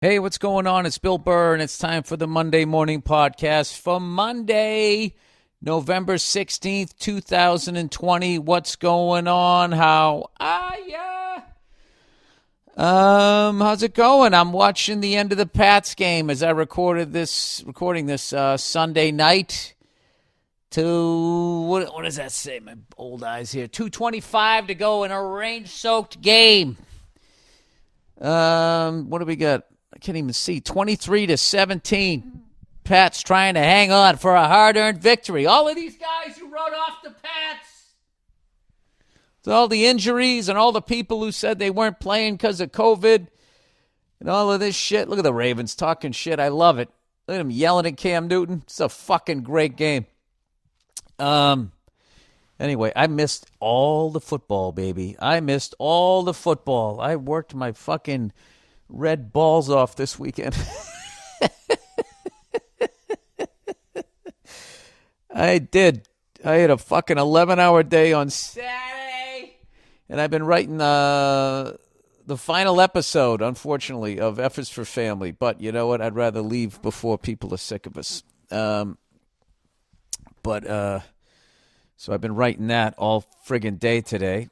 Hey, what's going on? It's Bill Burr, and it's time for the Monday Morning Podcast for Monday, November 16th, 2020. What's going on? How are ya? How's it going? I'm watching the end of the Pats game as I recording this Sunday night. What does that say? My old eyes here. 2:25 to go in a rain-soaked game. What do we got? I can't even see. 23-17. Pats trying to hang on for a hard-earned victory. All of these guys who wrote off the Pats, with all the injuries and all the people who said they weren't playing because of COVID and all of this shit. Look at the Ravens talking shit. I love it. Look at them yelling at Cam Newton. It's a fucking great game. Anyway, I missed all the football, baby. I missed all the football. I worked my fucking red balls off this weekend. I did. I had a fucking 11-hour day on Saturday, and I've been writing the final episode, unfortunately, of Efforts for Family. But you know what? I'd rather leave before people are sick of us. So I've been writing that all friggin' day today.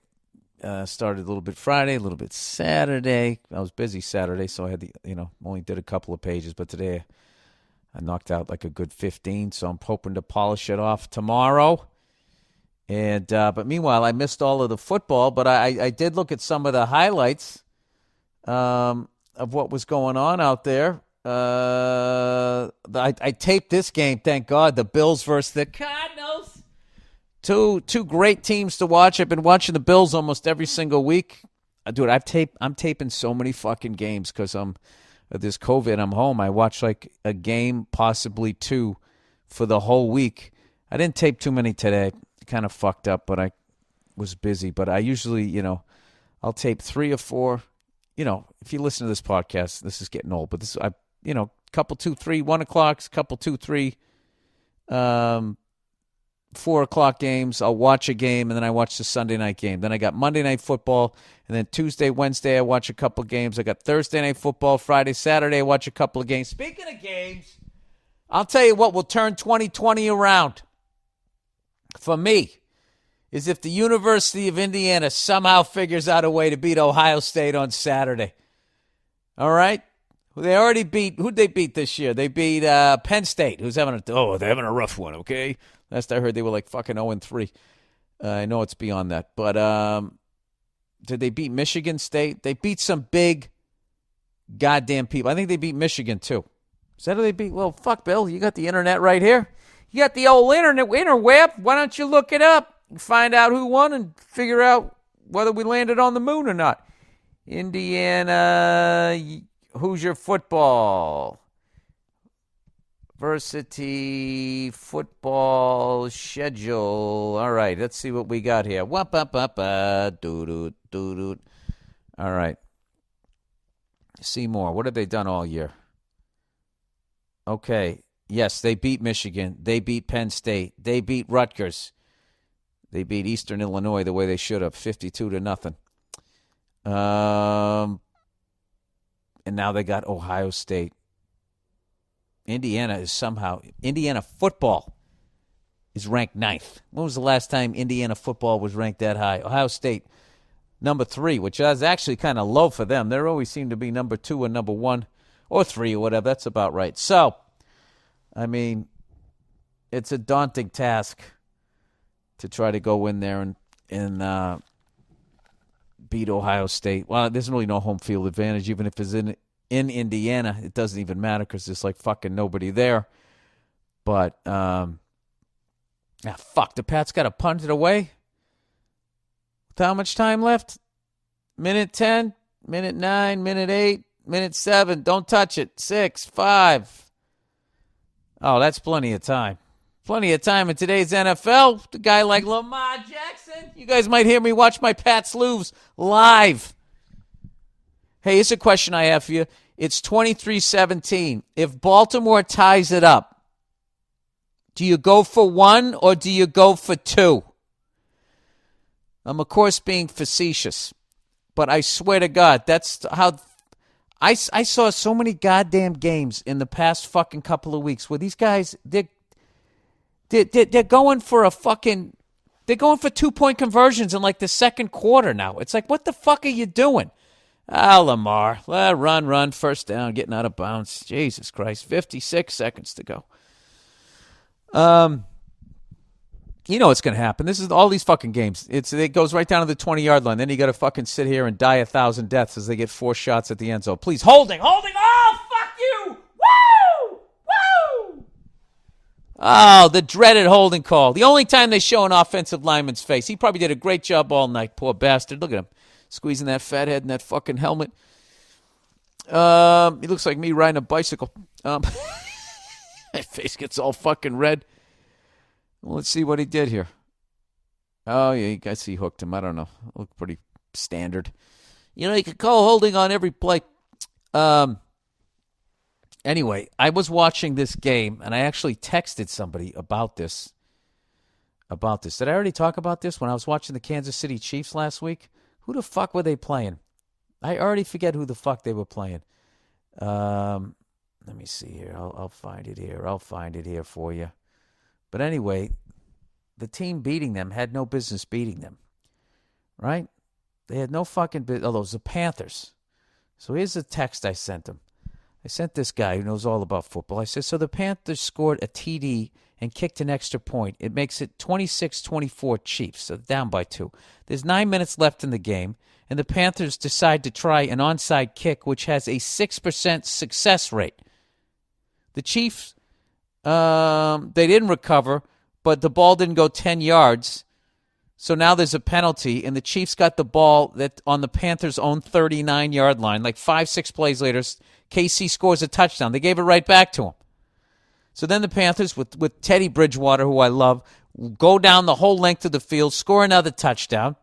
Started a little bit Friday, a little bit Saturday. I was busy Saturday, so I had only did a couple of pages. But today I knocked out like a good 15, so I'm hoping to polish it off tomorrow. And but meanwhile, I missed all of the football, but I did look at some of the highlights of what was going on out there. I taped this game, thank God, the Bills versus the Cardinals. Two great teams to watch. I've been watching the Bills almost every single week. Dude, I'm taping so many fucking games because this COVID. I'm home. I watch like a game, possibly two, for the whole week. I didn't tape too many today. Kind of fucked up, but I was busy. But I usually, I'll tape 3 or 4. If you listen to this podcast, this is getting old. But couple 2, 3, 1 o'clock, couple 2, 3. 4 o'clock games. I'll watch a game, and then I watch the Sunday night game. Then I got Monday Night Football, and then Tuesday, Wednesday, I watch a couple games. I got Thursday Night Football, Friday, Saturday, I watch a couple of games. Speaking of games, I'll tell you what will turn 2020 around for me is if the University of Indiana somehow figures out a way to beat Ohio State on Saturday. All right? They already beat, who'd they beat this year? They beat Penn State, who's having they're having a rough one, okay? Last I heard, they were like fucking 0-3. I know it's beyond that. But did they beat Michigan State? They beat some big goddamn people. I think they beat Michigan, too. Is that who they beat? Well, fuck, Bill. You got the internet right here. You got the old interweb. Why don't you look it up and find out who won and figure out whether we landed on the moon or not? Indiana, Hoosier football. Varsity football schedule. All right, let's see what we got here. All right. Seymour, what have they done all year? Okay. Yes, they beat Michigan. They beat Penn State. They beat Rutgers. They beat Eastern Illinois the way they should have, 52-0. And now they got Ohio State. Indiana football is ranked 9th. When was the last time Indiana football was ranked that high? Ohio State, number 3, which is actually kind of low for them. They always seem to be number 2 or number 1 or 3 or whatever. That's about right. So, I mean, it's a daunting task to try to go in there and beat Ohio State. Well, there's really no home field advantage, even if it's in Indiana. It doesn't even matter because there's like fucking nobody there. But, fuck, the Pats got to punt it away. With how much time left? Minute 10, minute 9, minute 8, minute 7. Don't touch it. 6, 5. Oh, that's plenty of time. Plenty of time in today's NFL. The guy like Lamar Jackson. You guys might hear me watch my Pats lose live. Hey, here's a question I have for you. It's 23-17. If Baltimore ties it up, do you go for 1 or do you go for 2? I'm, of course, being facetious, but I swear to God, that's how I saw so many goddamn games in the past fucking couple of weeks where these guys, they're going for a fucking, they're going for 2-point conversions in like the second quarter now. It's like, what the fuck are you doing? Lamar, run, first down, getting out of bounds. Jesus Christ, 56 seconds to go. You know what's going to happen. This is all these fucking games. It goes right down to the 20-yard line. Then you got to fucking sit here and die 1,000 deaths as they get 4 shots at the end zone. Please, holding. Oh, fuck you. Woo! Oh, the dreaded holding call. The only time they show an offensive lineman's face. He probably did a great job all night. Poor bastard. Look at him. Squeezing that fat head in that fucking helmet. He looks like me riding a bicycle. My face gets all fucking red. Well, let's see what he did here. Oh, yeah, I guess he hooked him. I don't know. Looked pretty standard. You know, you could call holding on every play. Anyway, I was watching this game, and I actually texted somebody about this. Did I already talk about this when I was watching the Kansas City Chiefs last week? Who the fuck were they playing? I already forget who the fuck they were playing. Let me see here. I'll find it here. I'll find it here for you. But anyway, the team beating them had no business beating them, right? They had no fucking business. Oh, those are the Panthers. So here's the text I sent them. I sent this guy who knows all about football. I said, so the Panthers scored a TD and kicked an extra point. It makes it 26-24 Chiefs, so down by 2. There's 9 minutes left in the game, and the Panthers decide to try an onside kick, which has a 6% success rate. The Chiefs... they didn't recover, but the ball didn't go 10 yards. So now there's a penalty, and the Chiefs got the ball that on the Panthers' own 39-yard line. Like 5-6 plays later, KC scores a touchdown. They gave it right back to him. So then the Panthers, with Teddy Bridgewater, who I love, go down the whole length of the field, score another touchdown.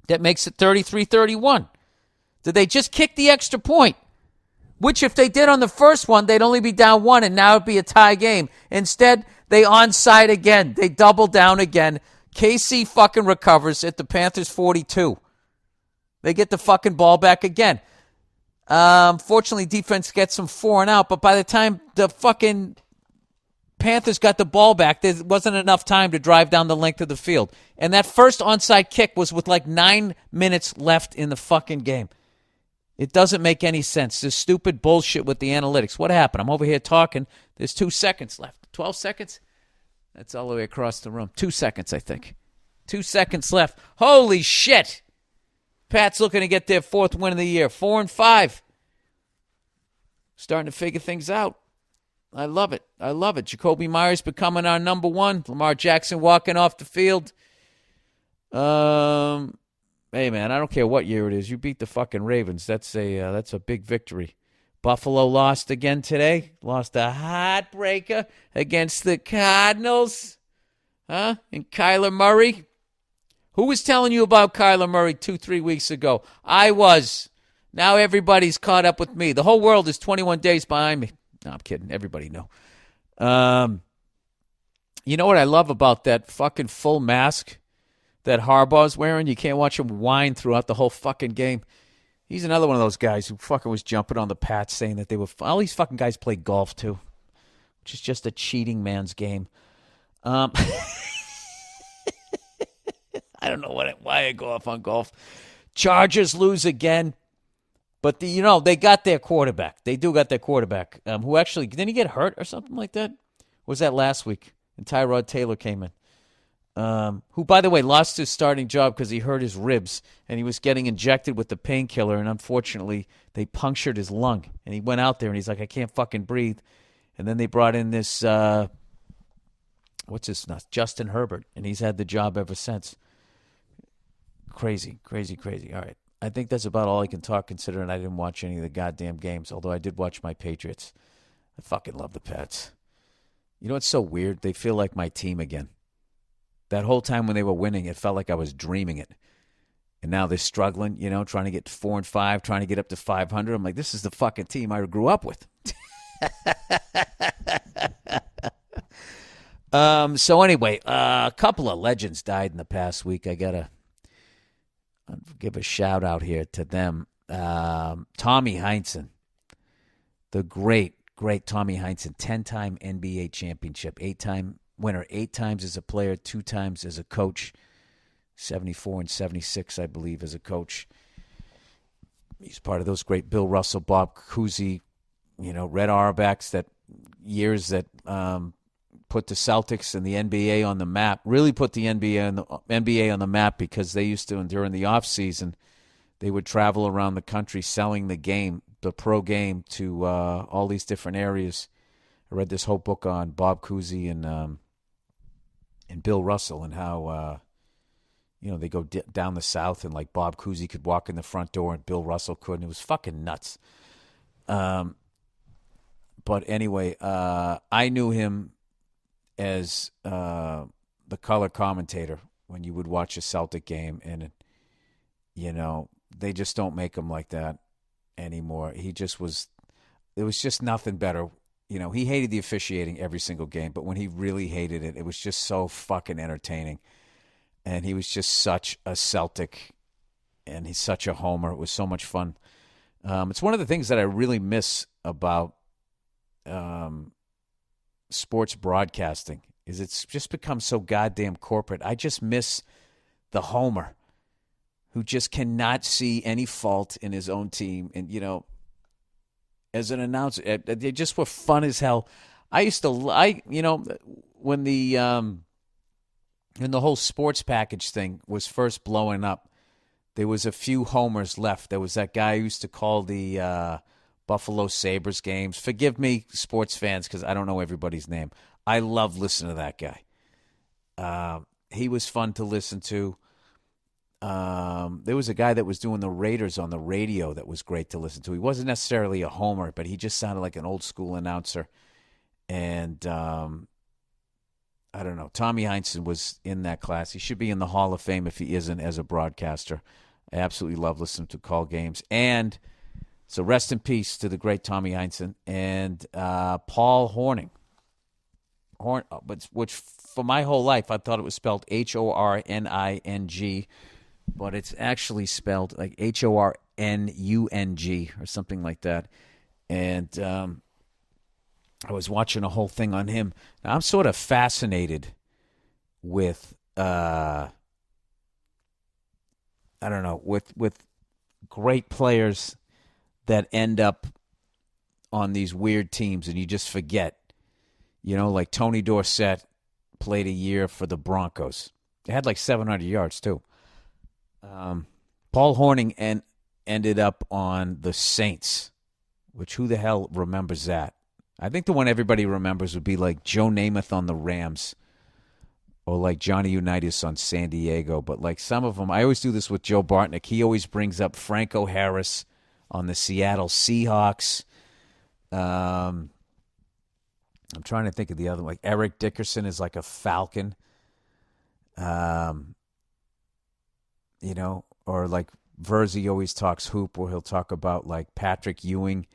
That makes it 33-31. Did they just kick the extra point? Which, if they did on the first one, they'd only be down 1, and now it'd be a tie game. Instead, they onside again. They double down again. KC fucking recovers at the Panthers' 42. They get the fucking ball back again. Fortunately, defense gets them 4 and out, but by the time the fucking Panthers got the ball back, there wasn't enough time to drive down the length of the field. And that first onside kick was with like 9 minutes left in the fucking game. It doesn't make any sense. This stupid bullshit with the analytics. What happened? I'm over here talking. There's 2 seconds left. 12 seconds? That's all the way across the room. 2 seconds, I think. 2 seconds left. Holy shit. Pat's looking to get their 4th win of the year. 4-5. Starting to figure things out. I love it. Jacoby Myers becoming our number 1. Lamar Jackson walking off the field. Hey, man, I don't care what year it is. You beat the fucking Ravens. That's a big victory. Buffalo lost again today. Lost a heartbreaker against the Cardinals. Huh? And Kyler Murray. Who was telling you about Kyler Murray 2-3 weeks ago? I was. Now everybody's caught up with me. The whole world is 21 days behind me. No, I'm kidding. Everybody know. You know what I love about that fucking full mask that Harbaugh's wearing? You can't watch him whine throughout the whole fucking game. He's another one of those guys who fucking was jumping on the Pats saying that they were... All these fucking guys play golf, too, which is just a cheating man's game. I don't know why I go off on golf. Chargers lose again. But, they got their quarterback. They do got their quarterback, who actually... Didn't he get hurt or something like that? Or was that last week? And Tyrod Taylor came in. Who, by the way, lost his starting job because he hurt his ribs, and he was getting injected with the painkiller, and unfortunately, they punctured his lung. And he went out there, and he's like, I can't fucking breathe. And then they brought in this, Justin Herbert, and he's had the job ever since. Crazy. All right. I think that's about all I can talk, considering I didn't watch any of the goddamn games, although I did watch my Patriots. I fucking love the Pats. You know what's so weird? They feel like my team again. That whole time when they were winning, it felt like I was dreaming it. And now they're struggling, trying to get 4-5, trying to get up to 500. I'm like, this is the fucking team I grew up with. So anyway, a couple of legends died in the past week. I got to give a shout out here to them. Tommy Heinsohn, the great Tommy Heinsohn, 10-time NBA championship, 8-time winner, 8 times as a player, 2 times as a coach, 74 and 76, I believe, as a coach. He's part of those great Bill Russell, Bob Cousy, Red Auerbachs, that years that put the Celtics and the NBA on the map, really put the NBA on the map, because they used to, during the off season, they would travel around the country selling the game, the pro game, to all these different areas. I read this whole book on Bob Cousy and Bill Russell, and how they go down the South, and like Bob Cousy could walk in the front door and Bill Russell couldn't. It was fucking nuts. But anyway, I knew him as the color commentator when you would watch a Celtic game, and they just don't make him like that anymore. He just was. It was just nothing better. He hated the officiating every single game, but when he really hated it, it was just so fucking entertaining. And he was just such a Celtic, and he's such a homer. It was so much fun. It's one of the things that I really miss about sports broadcasting, is it's just become so goddamn corporate. I just miss the homer who just cannot see any fault in his own team. And, as an announcer, they just were fun as hell. When the whole sports package thing was first blowing up, there was a few homers left. There was that guy who used to call the Buffalo Sabres games. Forgive me, sports fans, because I don't know everybody's name. I love listening to that guy. He was fun to listen to. There was a guy that was doing the Raiders on the radio that was great to listen to. He wasn't necessarily a homer, but he just sounded like an old school announcer. And I don't know. Tommy Heinsohn was in that class. He should be in the Hall of Fame if he isn't, as a broadcaster. I absolutely love listening to call games. And so rest in peace to the great Tommy Heinsohn and Paul Hornung. Which for my whole life I thought it was spelled Horning, but it's actually spelled like Hornung or something like that. And I was watching a whole thing on him. Now, I'm sort of fascinated with I don't know, with great players that end up on these weird teams and you just forget. Like Tony Dorsett played a year for the Broncos. They had like 700 yards too. Paul Hornung ended up on the Saints, which who the hell remembers that? I think the one everybody remembers would be like Joe Namath on the Rams, or like Johnny Unitas on San Diego. But like some of them, I always do this with Joe Bartnick. He always brings up Franco Harris on the Seattle Seahawks. I'm trying to think of the other one. Like Eric Dickerson is like a Falcon. Or like Verzi always talks hoop, where he'll talk about like Patrick Ewing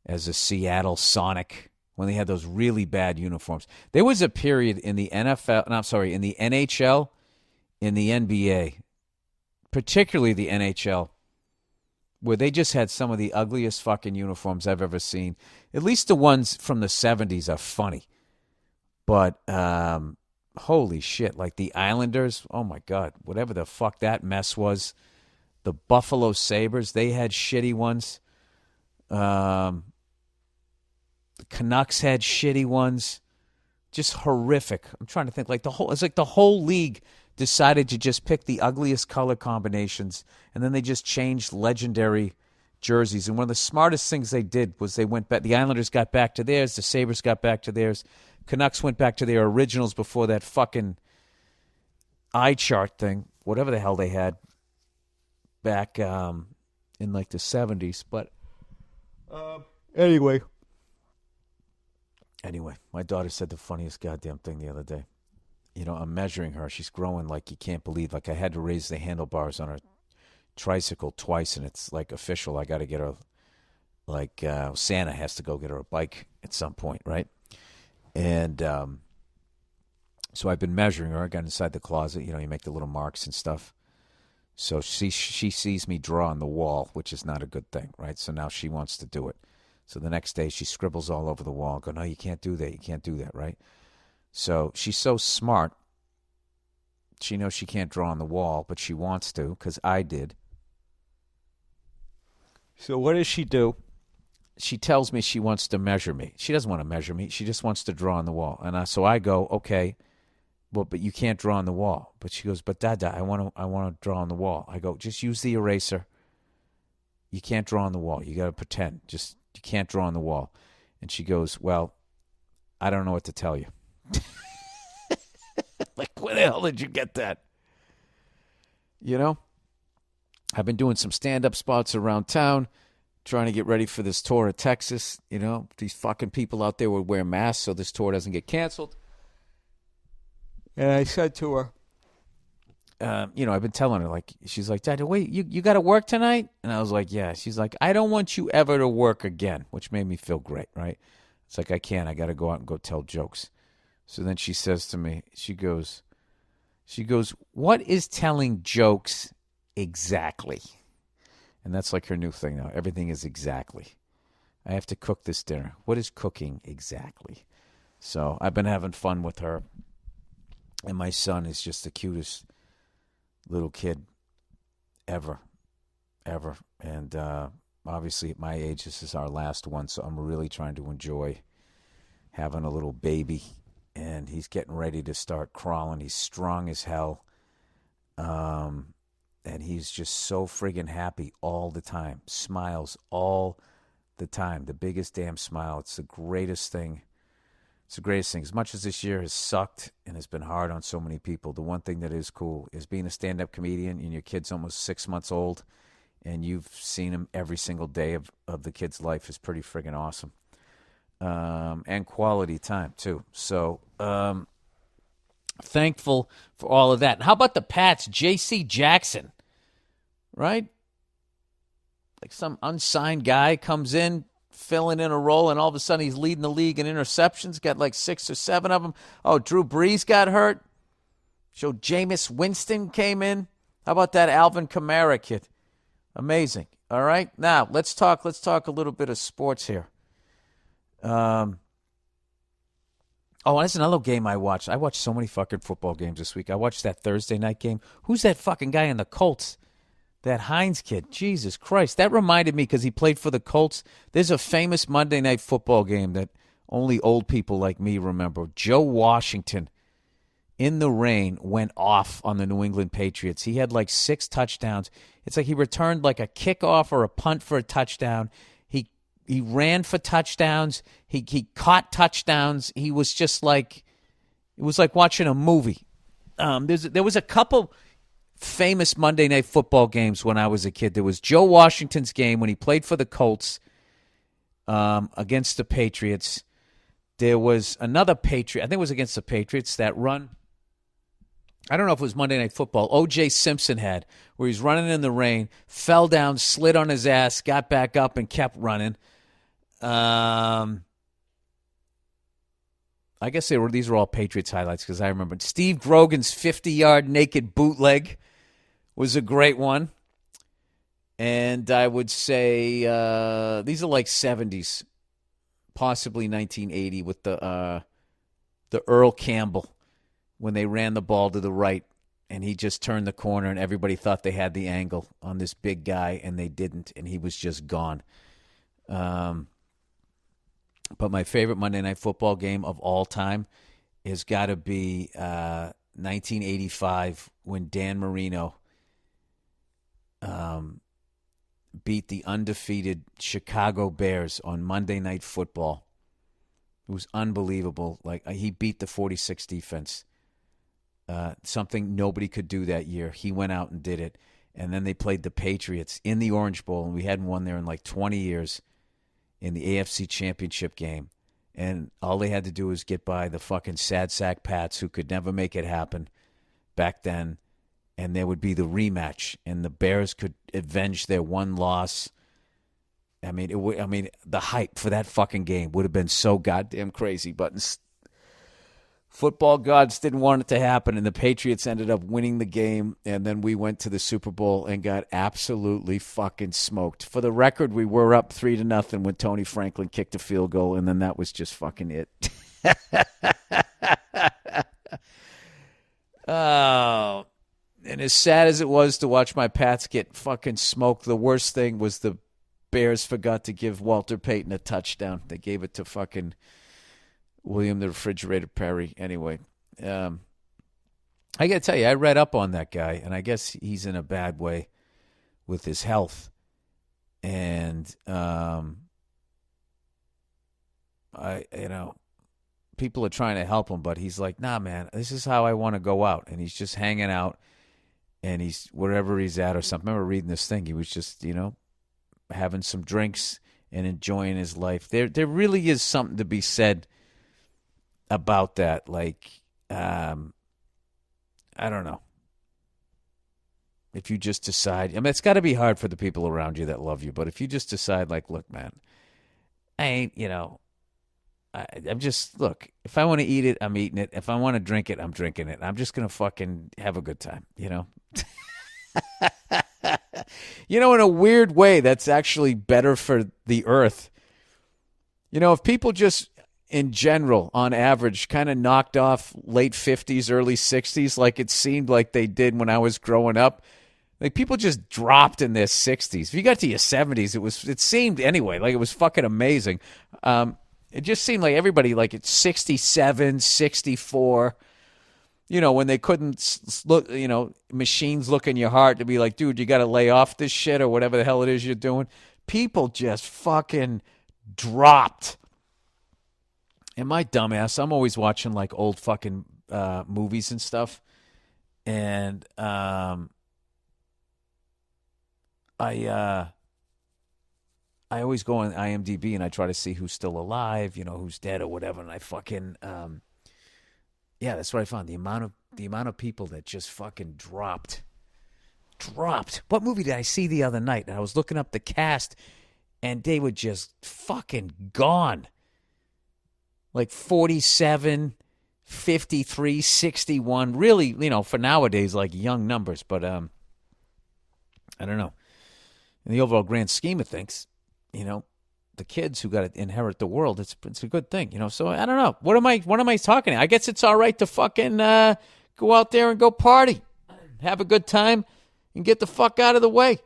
as a Seattle Sonic when they had those really bad uniforms. There was a period in the in the NHL, in the NBA, particularly the NHL, where they just had some of the ugliest fucking uniforms I've ever seen. At least the ones from the 70s are funny. But holy shit, like the Islanders, oh my God, whatever the fuck that mess was. The Buffalo Sabres, they had shitty ones. The Canucks had shitty ones. Just horrific. I'm trying to think, it's like the whole league decided to just pick the ugliest color combinations, and then they just changed legendary jerseys. And one of the smartest things they did was they went back. The Islanders got back to theirs. The Sabres got back to theirs. Canucks went back to their originals before that fucking eye chart thing, whatever the hell they had back in like the 70s. But anyway, my daughter said the funniest goddamn thing the other day. I'm measuring her. She's growing like you can't believe. Like I had to raise the handlebars on her tricycle twice, and it's like official. I got to get her, like Santa has to go get her a bike at some point, right? And so I've been measuring her. I got inside the closet. You make the little marks and stuff. So she sees me draw on the wall, which is not a good thing, right? So now she wants to do it. So the next day she scribbles all over the wall. I go, no, you can't do that. You can't do that, right? So she's so smart. She knows she can't draw on the wall, but she wants to because I did. So what does she do? She tells me she wants to measure me. She doesn't want to measure me. She just wants to draw on the wall. And so I go, okay, well, but you can't draw on the wall. But she goes, but Dada, I want to draw on the wall. I go, just use the eraser. You can't draw on the wall. You got to pretend. Just you can't draw on the wall. And she goes, well, I don't know what to tell you. Like, where the hell did you get that? You know? I've been doing some stand-up spots around town, trying to get ready for this tour of Texas. You know, these fucking people out there would wear masks so this tour doesn't get canceled. And I said to her, I've been telling her, like, she's like, Dad, wait, you got to work tonight? And I was like, yeah. She's like, I don't want you ever to work again, which made me feel great, right? It's like, I can't. I got to go out and go tell jokes. So then she says to me, she goes, what is telling jokes exactly? And that's like her new thing now. Everything is exactly. I have to cook this dinner. What is cooking exactly? So I've been having fun with her. And my son is just the cutest little kid ever. And obviously at my age, this is our last one. So I'm really trying to enjoy having a little baby. And he's getting ready to start crawling. He's strong as hell. And he's just so friggin' happy all the time. Smiles all the time. The biggest damn smile. It's the greatest thing. It's the greatest thing. As much as this year has sucked and has been hard on so many people, the one thing that is cool is being a stand-up comedian and your kid's almost 6 months old and you've seen him every single day of the kid's life is pretty friggin' awesome. And quality time, too. So, thankful for all of that. And how about the Pats? J.C. Jackson, right? Like some unsigned guy comes in, filling in a role, and all of a sudden he's leading the league in interceptions, got like 6 or 7 of them. Oh, Drew Brees got hurt. So Jameis Winston came in. How about that Alvin Kamara kid? Amazing. All right, now let's talk a little bit of sports here. Oh, that's another game I watched. I watched so many fucking football games this week. I watched that Thursday night game. Who's that fucking guy in the Colts? That Hines kid. Jesus Christ. That reminded me because he played for the Colts. There's a famous Monday night football game that only old people like me remember. Joe Washington, in the rain, went off on the New England Patriots. He had like 6 touchdowns. It's like he returned like a kickoff or a punt for a touchdown. He ran for touchdowns. He caught touchdowns. He was just like, it was like watching a movie. There was a couple famous Monday Night Football games when I was a kid. There was Joe Washington's game when he played for the Colts against the Patriots. There was another Patriot. I think it was against the Patriots, that run. I don't know if it was Monday Night Football. O.J. Simpson had, where he's running in the rain, fell down, slid on his ass, got back up, and kept running. I guess these were all Patriots highlights because I remember Steve Grogan's 50-yard naked bootleg was a great one. And I would say these are like 70s, possibly 1980 with the Earl Campbell when they ran the ball to the right and he just turned the corner and everybody thought they had the angle on this big guy and they didn't and he was just gone. But my favorite Monday Night Football game of all time has got to be 1985 when Dan Marino beat the undefeated Chicago Bears on Monday Night Football. It was unbelievable. Like he beat the 46 defense. Something nobody could do that year. He went out and did it. And then they played the Patriots in the Orange Bowl, and we hadn't won there in like 20 years. In the AFC Championship game. And all they had to do was get by the fucking sad sack Pats who could never make it happen back then. And there would be the rematch. And the Bears could avenge their one loss. I mean, the hype for that fucking game would have been so goddamn crazy. But Football gods didn't want it to happen, and the Patriots ended up winning the game, and then we went to the Super Bowl and got absolutely fucking smoked. For the record, we were up 3-0 when Tony Franklin kicked a field goal, and then that was just fucking it. Oh, and as sad as it was to watch my Pats get fucking smoked, the worst thing was the Bears forgot to give Walter Payton a touchdown. They gave it to fucking William the Refrigerator Perry. Anyway, I got to tell you, I read up on that guy, and I guess he's in a bad way with his health. And, people are trying to help him, but he's like, nah, man, this is how I want to go out. And he's just hanging out, and he's wherever he's at or something. I remember reading this thing. He was just, having some drinks and enjoying his life. There really is something to be said about that. Like, I don't know. If you just decide, it's got to be hard for the people around you that love you, but if you just decide, like, look, man, I ain't, I'm just, look, if I want to eat it, I'm eating it. If I want to drink it, I'm drinking it. I'm just going to fucking have a good time, in a weird way, that's actually better for the earth. If people just, in general, on average, kind of knocked off late 50s, early 60s, like it seemed like they did when I was growing up. Like, people just dropped in their 60s. If you got to your 70s, it seemed anyway, like it was fucking amazing. It just seemed like everybody, like it's 67, 64, when they couldn't look, machines look in your heart to be like, dude, you got to lay off this shit or whatever the hell it is you're doing. People just fucking dropped. And my dumbass, I'm always watching like old fucking movies and stuff. And I always go on IMDb and I try to see who's still alive, who's dead or whatever. And I fucking, that's what I found. The amount of people that just fucking dropped. What movie did I see the other night? And I was looking up the cast and they were just fucking gone. Like 47, 53, 61. Really, for nowadays, like young numbers. But I don't know. In the overall grand scheme of things, the kids who got to inherit the world, it's a good thing, So I don't know. What am I talking? I guess it's all right to fucking go out there and go party, have a good time, and get the fuck out of the way.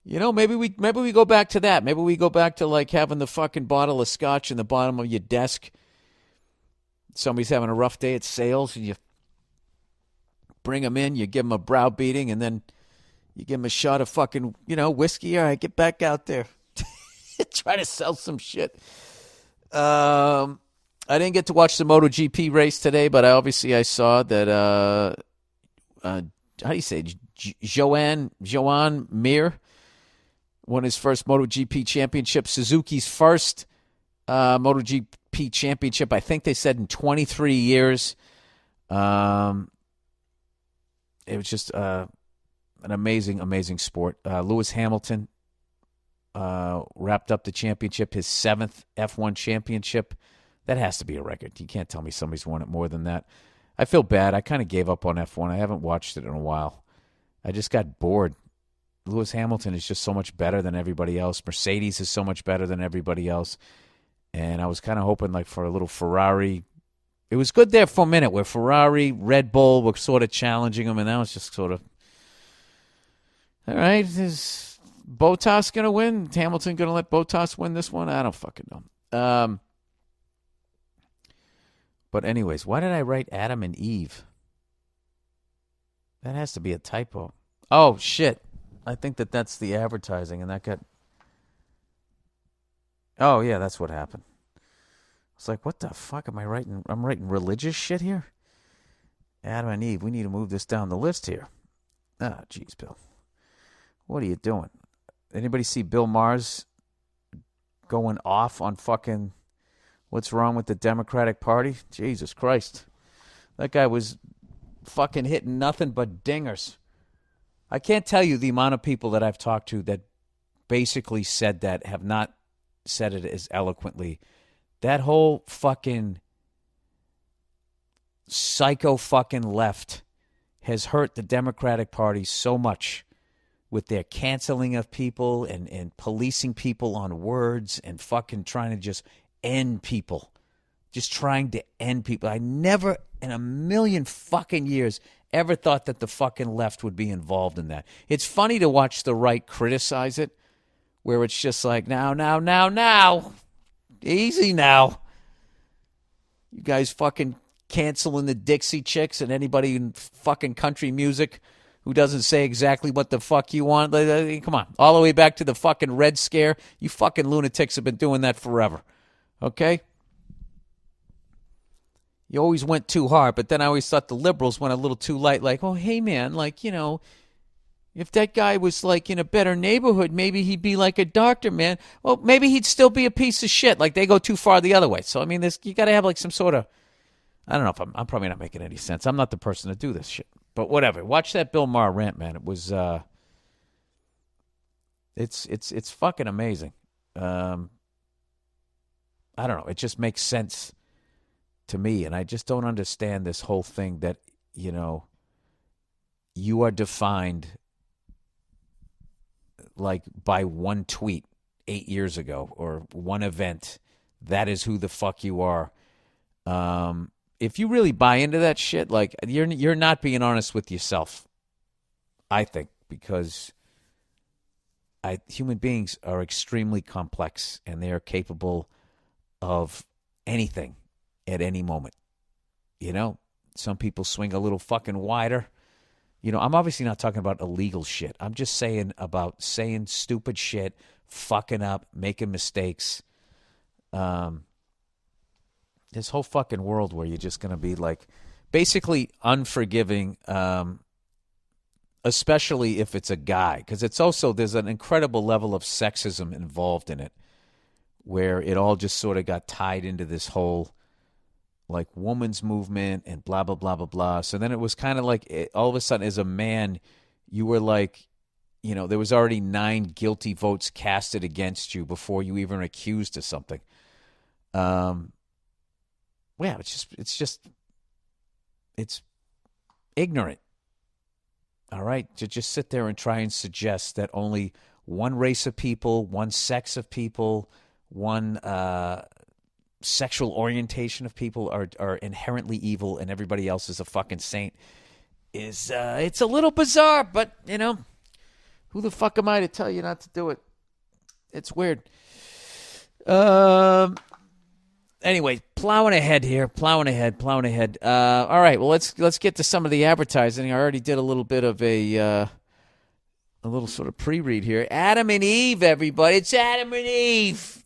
Maybe we go back to that. Maybe we go back to like having the fucking bottle of scotch in the bottom of your desk. Somebody's having a rough day at sales, and you bring them in, you give them a brow beating, and then you give them a shot of fucking, whiskey. All right, get back out there. Try to sell some shit. I didn't get to watch the MotoGP race today, but I saw that, how do you say, Joan Mir won his first MotoGP championship. Suzuki's first MotoGP championship, I think they said in 23 years. It was just an amazing, amazing sport. Lewis Hamilton wrapped up the championship, his 7th F1 championship. That has to be a record. You can't tell me somebody's won it more than that. I feel bad. I kind of gave up on F1. I haven't watched it in a while. I just got bored. Lewis Hamilton is just so much better than everybody else. Mercedes is so much better than everybody else. And I was kind of hoping like for a little Ferrari. It was good there for a minute where Ferrari, Red Bull were sort of challenging them, and that was just sort of, all right, is Bottas going to win? Hamilton going to let Bottas win this one? I don't fucking know. But anyways, why did I write Adam and Eve? That has to be a typo. Oh, shit. I think that's the advertising, and that got... Oh, yeah, that's what happened. I was like, what the fuck am I writing? I'm writing religious shit here? Adam and Eve, we need to move this down the list here. Ah, jeez, Bill. What are you doing? Anybody see Bill Maher's going off on fucking what's wrong with the Democratic Party? Jesus Christ. That guy was fucking hitting nothing but dingers. I can't tell you the amount of people that I've talked to that basically said that have not said it as eloquently. That whole fucking psycho fucking left has hurt the Democratic Party so much with their canceling of people and policing people on words and fucking trying to just end people. Just trying to end people. I never in a million fucking years ever thought that the fucking left would be involved in that. It's funny to watch the right criticize it, where it's just like, now. Easy now. You guys fucking canceling the Dixie Chicks and anybody in fucking country music who doesn't say exactly what the fuck you want. Come on. All the way back to the fucking Red Scare. You fucking lunatics have been doing that forever. Okay? You always went too hard, but then I always thought the liberals went a little too light. Like, oh, hey, man, like, you know, if that guy was, like, in a better neighborhood, maybe he'd be like a doctor, man. Well, maybe he'd still be a piece of shit. Like, they go too far the other way. So, I mean, you got to have, like, some sort of, I don't know if I'm probably not making any sense. I'm not the person to do this shit. But whatever. Watch that Bill Maher rant, man. It was, it's fucking amazing. I don't know. It just makes sense to me, and I just don't understand this whole thing that, you know, you are defined like by one tweet 8 years ago or one event. That is who the fuck you are. If you really buy into that shit, like, you're not being honest with yourself, I think, because human beings are extremely complex and they are capable of anything at any moment. You know, some people swing a little fucking wider. You know, I'm obviously not talking about illegal shit. I'm just saying about saying stupid shit, fucking up, making mistakes. This whole fucking world where you're just going to be like basically unforgiving, especially if it's a guy. Because it's also, there's an incredible level of sexism involved in it where it all just sort of got tied into this whole like woman's movement and blah, blah, blah, blah, blah. So then it was kind of like all of a sudden as a man, you were like, you know, there was already 9 guilty votes casted against you before you even accused of something. Yeah, it's ignorant. All right, to just sit there and try and suggest that only one race of people, one sex of people, one sexual orientation of people are inherently evil and everybody else is a fucking saint is it's a little bizarre, but you know, who the fuck am I to tell you not to do it? It's weird. Anyway, plowing ahead here, plowing ahead. All right, well let's get to some of the advertising. I already did a little bit of a little sort of pre-read here. Adam and Eve, everybody. It's Adam and Eve.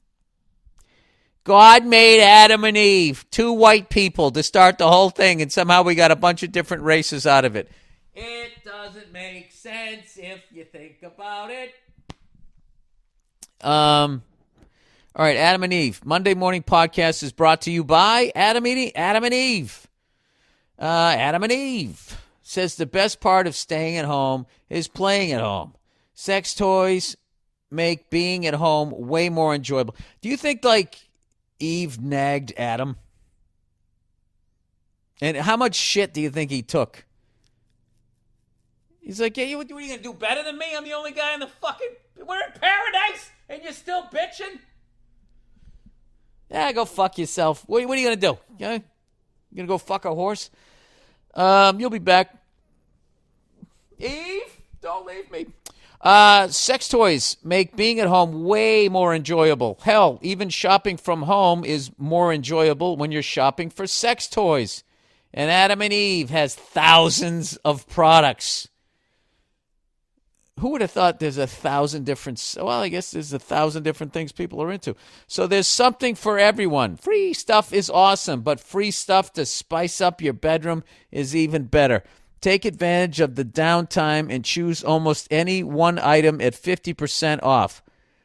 God made Adam and Eve, 2 white people, to start the whole thing, and somehow we got a bunch of different races out of it. It doesn't make sense if you think about it. All right, Adam and Eve. Monday Morning Podcast is brought to you by Adam and Eve. Adam and Eve says the best part of staying at home is playing at home. Sex toys make being at home way more enjoyable. Do you think, like, Eve nagged Adam? And how much shit do you think he took? He's like, yeah, what are you going to do better than me? I'm the only guy in the fucking... We're in paradise, and you're still bitching? Yeah, go fuck yourself. What are you going to do? Yeah? You going to go fuck a horse? You'll be back. Eve, don't leave me. Sex toys make being at home way more enjoyable. Hell, even shopping from home is more enjoyable when you're shopping for sex toys. And Adam and Eve has thousands of products. Who would have thought there's 1,000 different... Well, I guess there's 1,000 different things people are into. So there's something for everyone. Free stuff is awesome, but free stuff to spice up your bedroom is even better. Take advantage of the downtime and choose almost any one item at 50% off.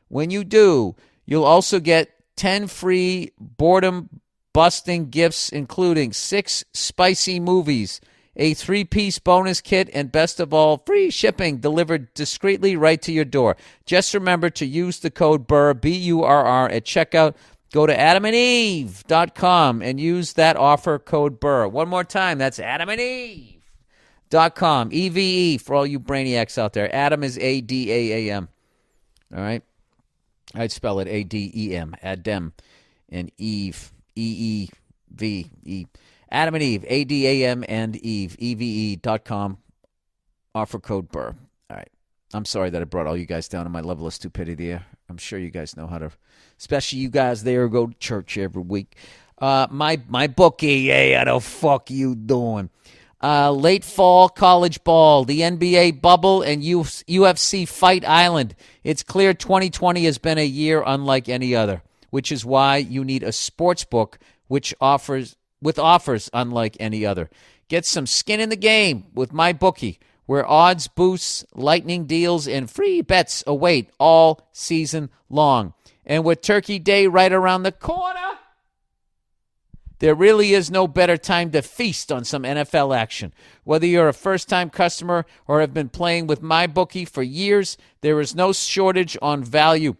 When you do, you'll also get 10 free boredom-busting gifts, including 6 spicy movies, a 3-piece bonus kit, and best of all, free shipping delivered discreetly right to your door. Just remember to use the code BURR, B-U-R-R, at checkout Go to adamandeve.com and use that offer code Burr. One more time, that's adamandeve.com. EVE for all you brainiacs out there. Adam is A-D-A-A-M. All right? I'd spell it A-D-E-M. Adem. And Eve. E-E-V-E. Adam and Eve. A-D-A-M and Eve. EVE.com. Offer code Burr. All right. I'm sorry that I brought all you guys down to my level of stupidity. I'm sure you guys know how to, especially you guys there who go to church every week. My bookie, hey, how the fuck you doing? Late fall college ball, the NBA bubble, and UFC Fight Island. It's clear 2020 has been a year unlike any other, which is why you need a sports book with offers unlike any other. Get some skin in the game with my bookie, where odds boosts, lightning deals, and free bets await all season long. And with Turkey Day right around the corner, there really is no better time to feast on some NFL action. Whether you're a first-time customer or have been playing with MyBookie for years, there is no shortage on value.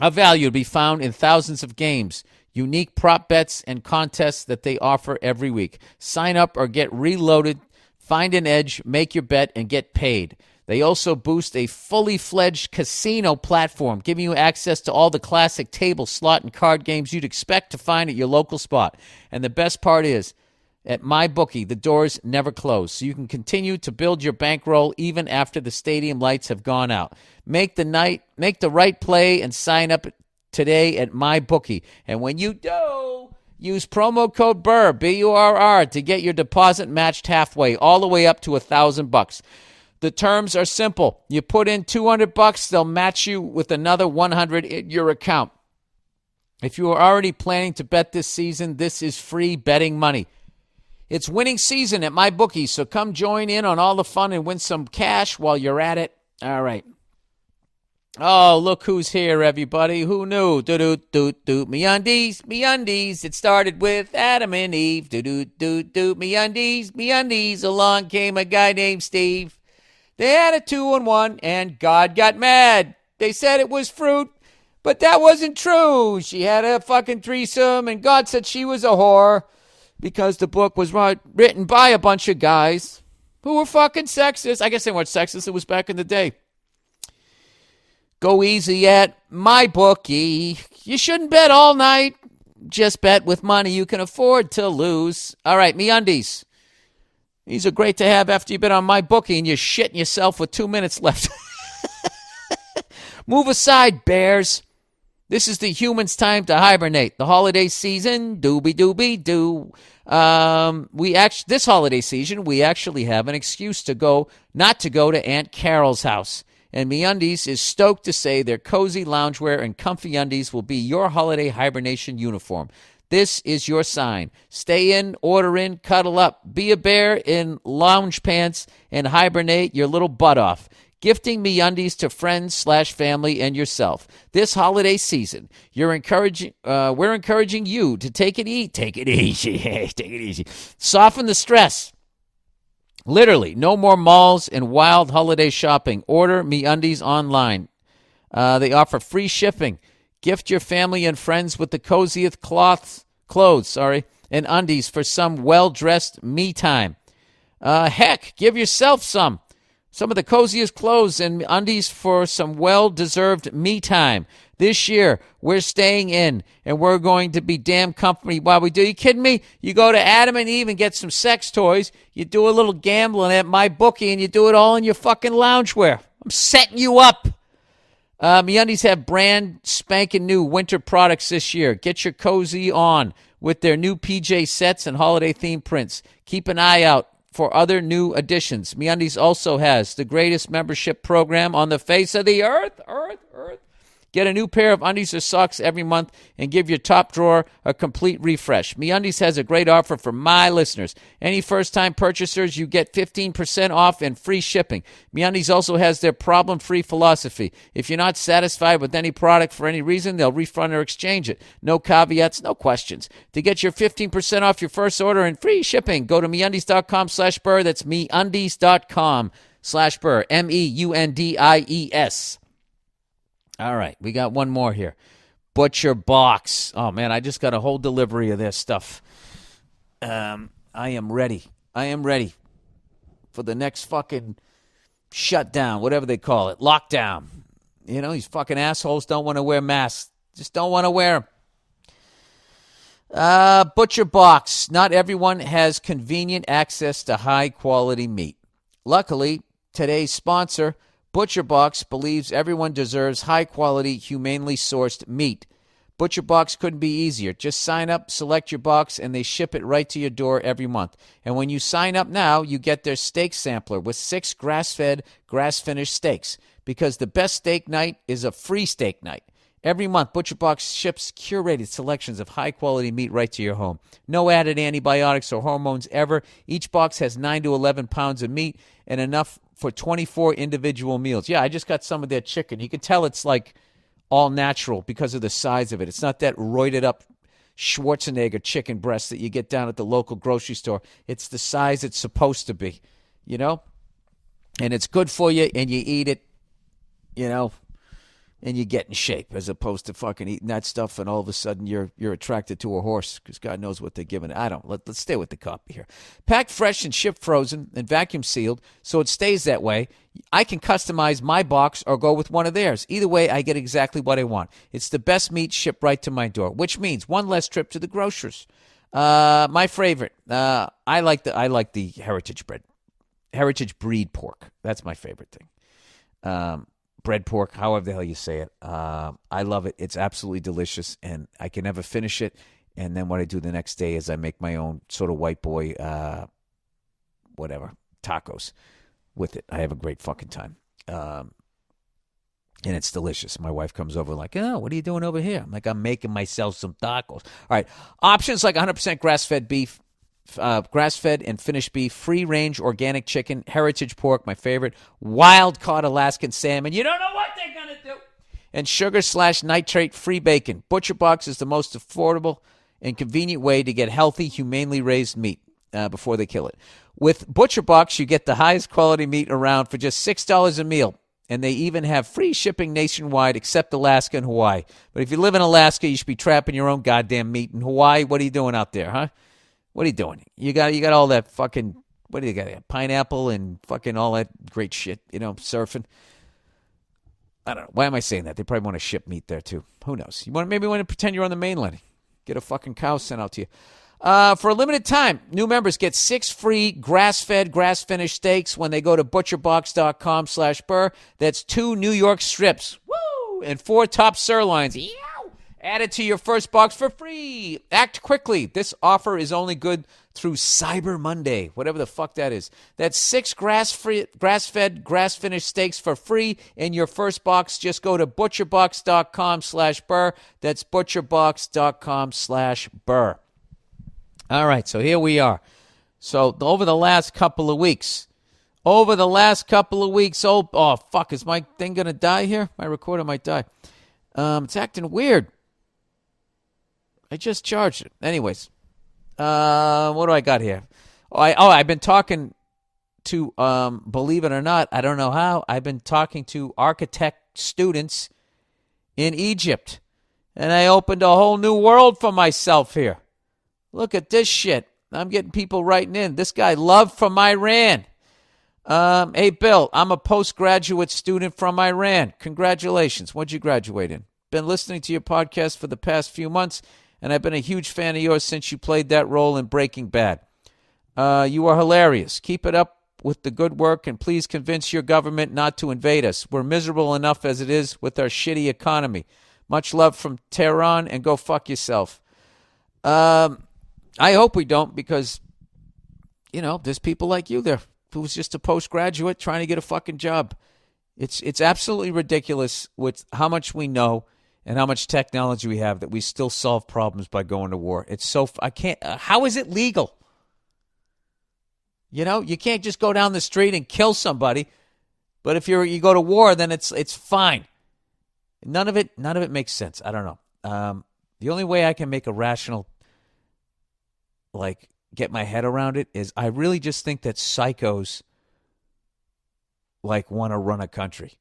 A value to be found in thousands of games, unique prop bets, and contests that they offer every week. Sign up or get reloaded. Find an edge, make your bet, and get paid. They also boost a fully fledged casino platform, giving you access to all the classic table, slot, and card games you'd expect to find at your local spot. And the best part is, at MyBookie, the doors never close, so you can continue to build your bankroll even after the stadium lights have gone out. Make the right play and sign up today at MyBookie. And when you do, use promo code Burr, B-U-R-R, to get your deposit matched halfway, all the way up to $1,000. The terms are simple. You put in $200, they'll match you with another $100 in your account. If you are already planning to bet this season, this is free betting money. It's winning season at MyBookie, so come join in on all the fun and win some cash while you're at it. All right. Oh, look who's here, everybody. Who knew? Do-do-do-do. Me undies. It started with Adam and Eve. Do-do-do-do. Me undies. Along came a guy named Steve. They had a 2-on-1, and God got mad. They said it was fruit, but that wasn't true. She had a fucking threesome, and God said she was a whore because the book was written by a bunch of guys who were fucking sexist. I guess they weren't sexist. It was back in the day. Go easy at MyBookie. You shouldn't bet all night. Just bet with money you can afford to lose. All right, MeUndies. These are great to have after you've been on MyBookie and you're shitting yourself with 2 minutes left. Move aside, bears. This is the human's time to hibernate. The holiday season, doobie-doobie-doo. This holiday season, we actually have an excuse not to go to Aunt Carol's house. And MeUndies is stoked to say their cozy loungewear and comfy undies will be your holiday hibernation uniform. This is your sign. Stay in, order in, cuddle up. Be a bear in lounge pants and hibernate your little butt off. Gifting MeUndies to friends/family and yourself. This holiday season, we're encouraging you to take it easy. Take it easy. Soften the stress. Literally, no more malls and wild holiday shopping. Order MeUndies online. They offer free shipping. Gift your family and friends with the coziest clothes, and undies for some well-dressed me time. Heck, give yourself some of the coziest clothes and undies for some well-deserved me time. This year, we're staying in, and we're going to be damn comfy while we do. You kidding me? You go to Adam and Eve and get some sex toys. You do a little gambling at MyBookie, and you do it all in your fucking loungewear. I'm setting you up. MeUndies have brand spanking new winter products this year. Get your cozy on with their new PJ sets and holiday-themed prints. Keep an eye out for other new additions. MeUndies also has the greatest membership program on the face of the earth. Get a new pair of undies or socks every month and give your top drawer a complete refresh. MeUndies has a great offer for my listeners. Any first-time purchasers, you get 15% off and free shipping. MeUndies also has their problem-free philosophy. If you're not satisfied with any product for any reason, they'll refund or exchange it. No caveats, no questions. To get your 15% off your first order and free shipping, go to MeUndies.com/Burr. That's MeUndies.com/Burr. MEUNDIES. All right, we got one more here. Butcher Box. Oh, man, I just got a whole delivery of their stuff. I am ready. I am ready for the next fucking shutdown, whatever they call it, lockdown. You know, these fucking assholes don't want to wear masks. Just don't want to wear them. Butcher Box. Not everyone has convenient access to high-quality meat. Luckily, today's sponsor, Butcher Box, believes everyone deserves high-quality, humanely sourced meat. Butcher Box couldn't be easier. Just sign up, select your box, and they ship it right to your door every month. And when you sign up now, you get their steak sampler with 6 grass-fed, grass-finished steaks. Because the best steak night is a free steak night. Every month, Butcher Box ships curated selections of high-quality meat right to your home. No added antibiotics or hormones ever. Each box has 9 to 11 pounds of meat and enough for 24 individual meals. Yeah, I just got some of their chicken. You can tell it's like all natural because of the size of it. It's not that roided up Schwarzenegger chicken breast that you get down at the local grocery store. It's the size it's supposed to be, you know? And it's good for you, and you eat it, you know, and you get in shape, as opposed to fucking eating that stuff and all of a sudden you're attracted to a horse because God knows what they're giving it. I don't. Let's stay with the copy here. Packed fresh and shipped frozen and vacuum sealed so it stays that way. I can customize my box or go with one of theirs. Either way, I get exactly what I want. It's the best meat shipped right to my door, which means one less trip to the grocers. My favorite. I like the heritage breed pork. That's my favorite thing. Bread pork, however the hell you say it. I love it. It's absolutely delicious, and I can never finish it. And then what I do the next day is I make my own sort of white boy, tacos with it. I have a great fucking time. And it's delicious. My wife comes over like, oh, what are you doing over here? I'm like, I'm making myself some tacos. All right. Options like 100% grass-fed beef, grass-fed and finished beef, free-range organic chicken, heritage pork, my favorite, wild-caught Alaskan salmon. You don't know what they're going to do. And sugar/nitrate-free bacon. Butcher Box is the most affordable and convenient way to get healthy, humanely raised meat before they kill it. With Butcher Box, you get the highest quality meat around for just $6 a meal. And they even have free shipping nationwide except Alaska and Hawaii. But if you live in Alaska, you should be trapping your own goddamn meat. In Hawaii, what are you doing out there, huh? What are you doing? You got all that fucking, what do you got? Pineapple and fucking all that great shit, you know, surfing. I don't know. Why am I saying that? They probably want to ship meat there too. Who knows? Maybe want to pretend you're on the mainland. Get a fucking cow sent out to you. For a limited time, new members get 6 free grass-fed, grass-finished steaks when they go to butcherbox.com/Burr. That's 2 New York strips. Woo! And 4 top sirloins. Yow! Added to your first box for free. Act quickly. This offer is only good through Cyber Monday, whatever the fuck that is. That's 6 grass-fed, grass-finished steaks for free in your first box. Just go to butcherbox.com/Burr. That's butcherbox.com/Burr. All right, so here we are. So over the last couple of weeks, oh fuck, is my thing going to die here? My recorder might die. It's acting weird. I just charged it. Anyways, what do I got here? I've been talking to, believe it or not, I don't know how, I've been talking to architect students in Egypt. And I opened a whole new world for myself here. Look at this shit. I'm getting people writing in. This guy, Love from Iran. Hey, Bill, I'm a postgraduate student from Iran. Congratulations. What'd you graduate in? Been listening to your podcast for the past few months, and I've been a huge fan of yours since you played that role in Breaking Bad. You are hilarious. Keep it up with the good work, and please convince your government not to invade us. We're miserable enough as it is with our shitty economy. Much love from Tehran, and go fuck yourself. I hope we don't, because, you know, there's people like you there who's just a postgraduate trying to get a fucking job. It's absolutely ridiculous with how much we know and how much technology we have that we still solve problems by going to war. It's so I can't. How is it legal? You know, you can't just go down the street and kill somebody, but if you go to war, then it's fine. None of it makes sense. I don't know. The only way I can make a rational, get my head around it is I really just think that psychos want to run a country.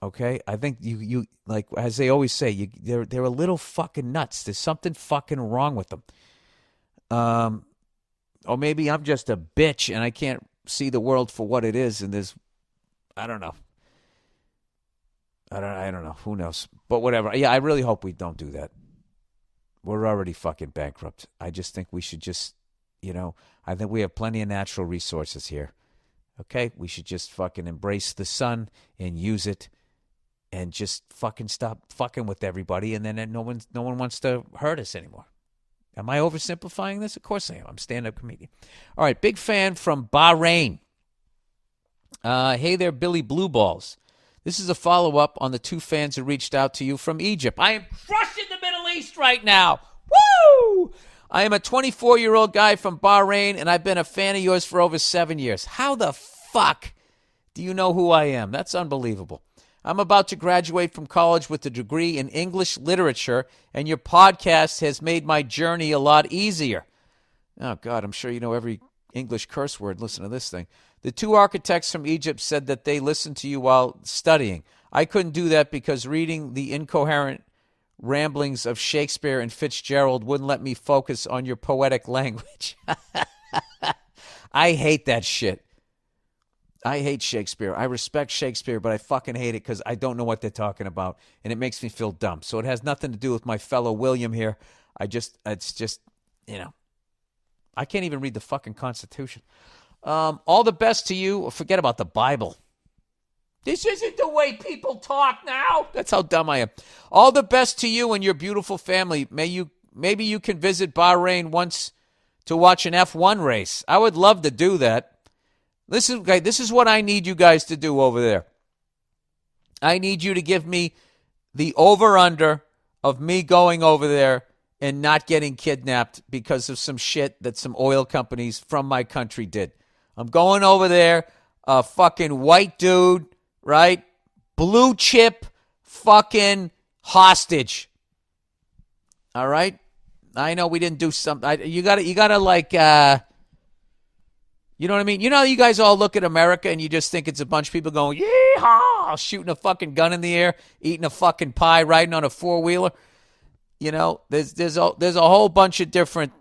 Okay, I think you like as they always say, they're a little fucking nuts. There's something fucking wrong with them. Um, or maybe I'm just a bitch and I can't see the world for what it is. And there's, I don't know. I don't know. Who knows? But whatever. Yeah, I really hope we don't do that. We're already fucking bankrupt. I just think we should just, I think we have plenty of natural resources here. Okay, we should just fucking embrace the sun and use it, and just fucking stop fucking with everybody, and then no one wants to hurt us anymore. Am I oversimplifying this? Of course I am. I'm a stand-up comedian. All right, big fan from Bahrain. Hey there, Billy Blue Balls. This is a follow-up on the two fans who reached out to you from Egypt. I am crushing the Middle East right now. Woo! I am a 24-year-old guy from Bahrain, and I've been a fan of yours for over 7 years. How the fuck do you know who I am? That's unbelievable. I'm about to graduate from college with a degree in English literature, and your podcast has made my journey a lot easier. Oh, God, I'm sure you know every English curse word. Listen to this thing. The two architects from Egypt said that they listened to you while studying. I couldn't do that because reading the incoherent ramblings of Shakespeare and Fitzgerald wouldn't let me focus on your poetic language. I hate that shit. I hate Shakespeare. I respect Shakespeare, but I fucking hate it because I don't know what they're talking about, and it makes me feel dumb. So it has nothing to do with my fellow William here. It's just, I can't even read the fucking Constitution. All the best to you. Forget about the Bible. This isn't the way people talk now. That's how dumb I am. All the best to you and your beautiful family. Maybe you can visit Bahrain once to watch an F1 race. I would love to do that. Listen, guys, this is what I need you guys to do over there. I need you to give me the over-under of me going over there and not getting kidnapped because of some shit that some oil companies from my country did. I'm going over there, a fucking white dude, right? Blue chip fucking hostage. All right? I know we didn't do something. You gotta like, you know what I mean? You know, you guys all look at America and you just think it's a bunch of people going, yeehaw, shooting a fucking gun in the air, eating a fucking pie, riding on a four-wheeler. You know, there's a whole bunch of different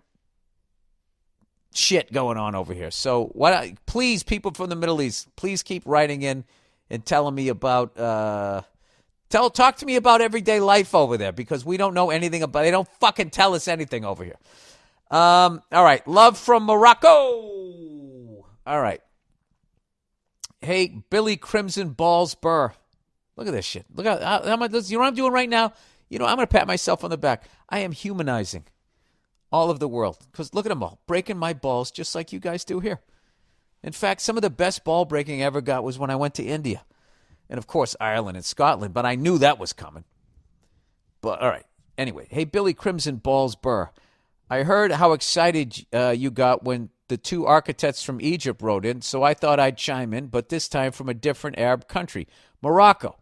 shit going on over here. So please, people from the Middle East, please keep writing in and telling me about talk to me about everyday life over there, because we don't know anything about. They don't fucking tell us anything over here. All right, love from Morocco. All right. Hey, Billy Crimson Balls Burr. Look at this shit. Look how much. You know what I'm doing right now? I'm going to pat myself on the back. I am humanizing all of the world, because look at them all, breaking my balls just like you guys do here. In fact, some of the best ball breaking I ever got was when I went to India. And, of course, Ireland and Scotland, but I knew that was coming. But, all right. Anyway, hey, Billy Crimson Balls Burr. I heard how excited you got when the two architects from Egypt wrote in, so I thought I'd chime in, but this time from a different Arab country, Morocco.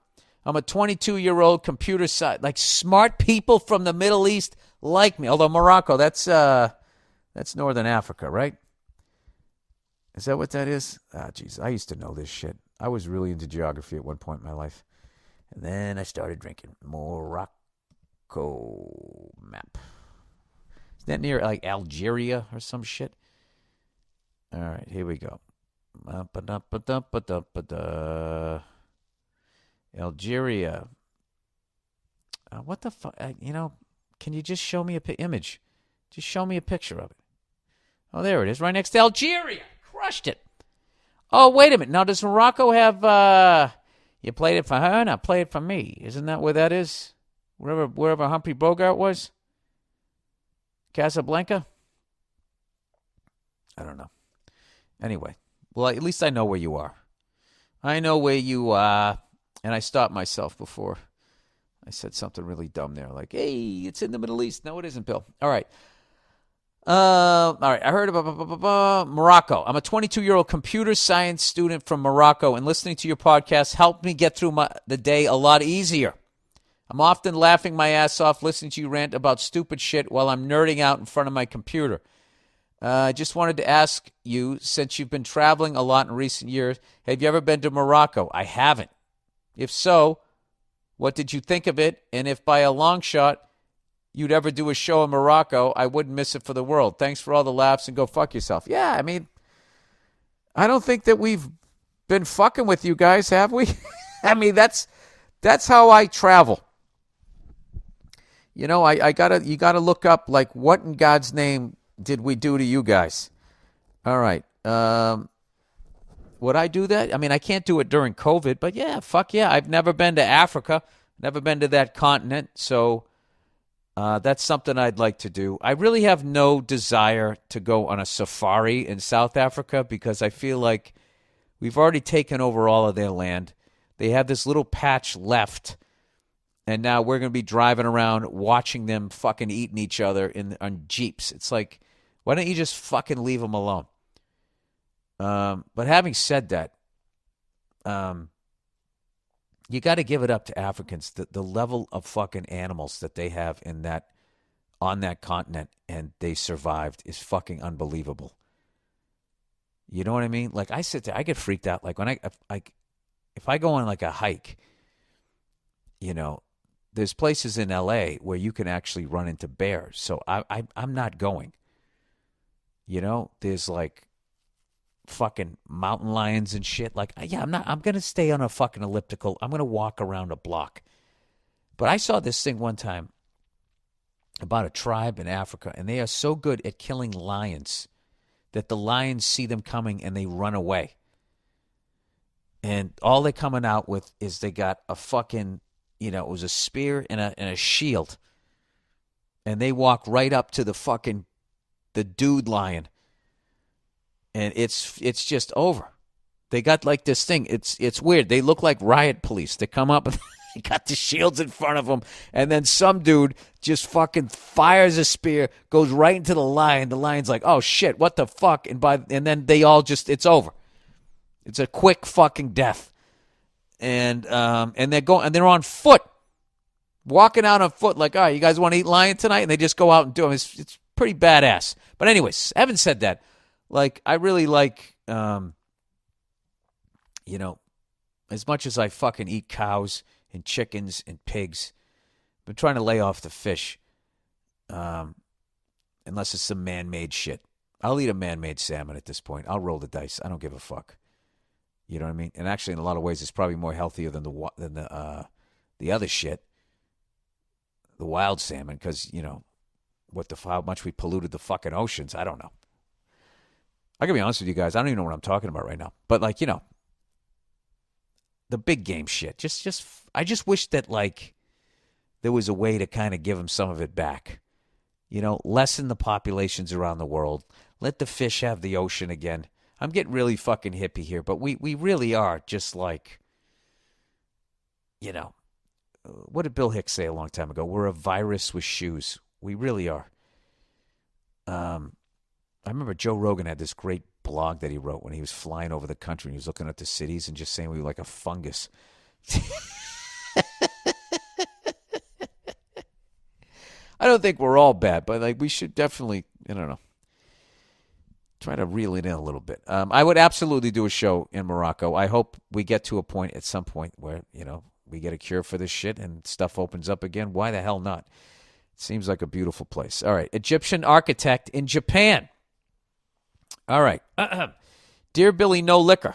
I'm a 22-year-old computer science, like smart people from the Middle East like me. Although Morocco, that's Northern Africa, right? Is that what that is? Ah, jeez, I used to know this shit. I was really into geography at one point in my life. And then I started drinking. Morocco map. Is that near like Algeria or some shit? All right, here we go. Algeria. What the fuck? Can you just show me image? Just show me a picture of it. Oh, there it is, right next to Algeria. Crushed it. Oh, wait a minute. Now, does Morocco have, you played it for her, now play it for me. Isn't that where that is? Wherever Humphrey Bogart was? Casablanca? I don't know. Anyway, well, at least I know where you are. I know where you are, and I stopped myself before I said something really dumb there, like, hey, it's in the Middle East. No, it isn't, Bill. All right. All right. I heard about Morocco. I'm a 22-year-old computer science student from Morocco, and listening to your podcast helped me get through the day a lot easier. I'm often laughing my ass off listening to you rant about stupid shit while I'm nerding out in front of my computer. I just wanted to ask you, since you've been traveling a lot in recent years, have you ever been to Morocco? I haven't. If so, What did you think of it? And if by a long shot you'd ever do a show in Morocco, I wouldn't miss it for the world. Thanks for all the laughs and go fuck yourself. Yeah, I mean, I don't think that we've been fucking with you guys, have we? I mean, that's how I travel. You know, you gotta look up like what in God's name did we do to you guys? All right. Would I do that? I mean, I can't do it during COVID, but yeah, fuck yeah. I've never been to Africa, never been to that continent, so that's something I'd like to do. I really have no desire to go on a safari in South Africa because I feel like we've already taken over all of their land. They have this little patch left, and now we're going to be driving around watching them fucking eating each other on Jeeps. It's like, why don't you just fucking leave them alone? But having said that, you got to give it up to Africans. The level of fucking animals that they have on that continent, and they survived, is fucking unbelievable. You know what I mean? Like I sit there, I get freaked out. Like when if I go on like a hike, you know, there's places in LA where you can actually run into bears. So I'm not going. You know, there's like fucking mountain lions and shit. Like, yeah, I'm going to stay on a fucking elliptical. I'm going to walk around a block. But I saw this thing one time about a tribe in Africa, and they are so good at killing lions that the lions see them coming and they run away. And all they're coming out with is they got a fucking, you know, it was a spear and a shield. And they walk right up to the dude lion. And it's just over. They got like this thing. It's weird. They look like riot police. They come up and they got the shields in front of them. And then some dude just fucking fires a spear, goes right into the lion. The lion's like, oh shit, what the fuck? And then they all just, it's over. It's a quick fucking death. And they're on foot. Walking out on foot like, all right, you guys want to eat lion tonight? And they just go out and do them. It's pretty badass. But anyways, having said that, like, I really like, you know, as much as I fucking eat cows and chickens and pigs, I've been trying to lay off the fish, unless it's some man-made shit. I'll eat a man-made salmon at this point. I'll roll the dice. I don't give a fuck. You know what I mean? And actually, in a lot of ways, it's probably more healthier than the other shit, the wild salmon, because, you know, how much we polluted the fucking oceans. I don't know. I gotta be honest with you guys. I don't even know what I'm talking about right now. But like, you know, the big game shit. I just wish that like there was a way to kind of give them some of it back. You know, lessen the populations around the world. Let the fish have the ocean again. I'm getting really fucking hippie here, but we really are just like, you know, what did Bill Hicks say a long time ago? We're a virus with shoes. We really are. I remember Joe Rogan had this great blog that he wrote when he was flying over the country and he was looking at the cities and just saying we were like a fungus. I don't think we're all bad, but like we should definitely, I don't know, try to reel it in a little bit. I would absolutely do a show in Morocco. I hope we get to a point at some point where, you know, we get a cure for this shit and stuff opens up again. Why the hell not? It seems like a beautiful place. All right. Egyptian architect in Japan. All right. Dear Billy, no liquor.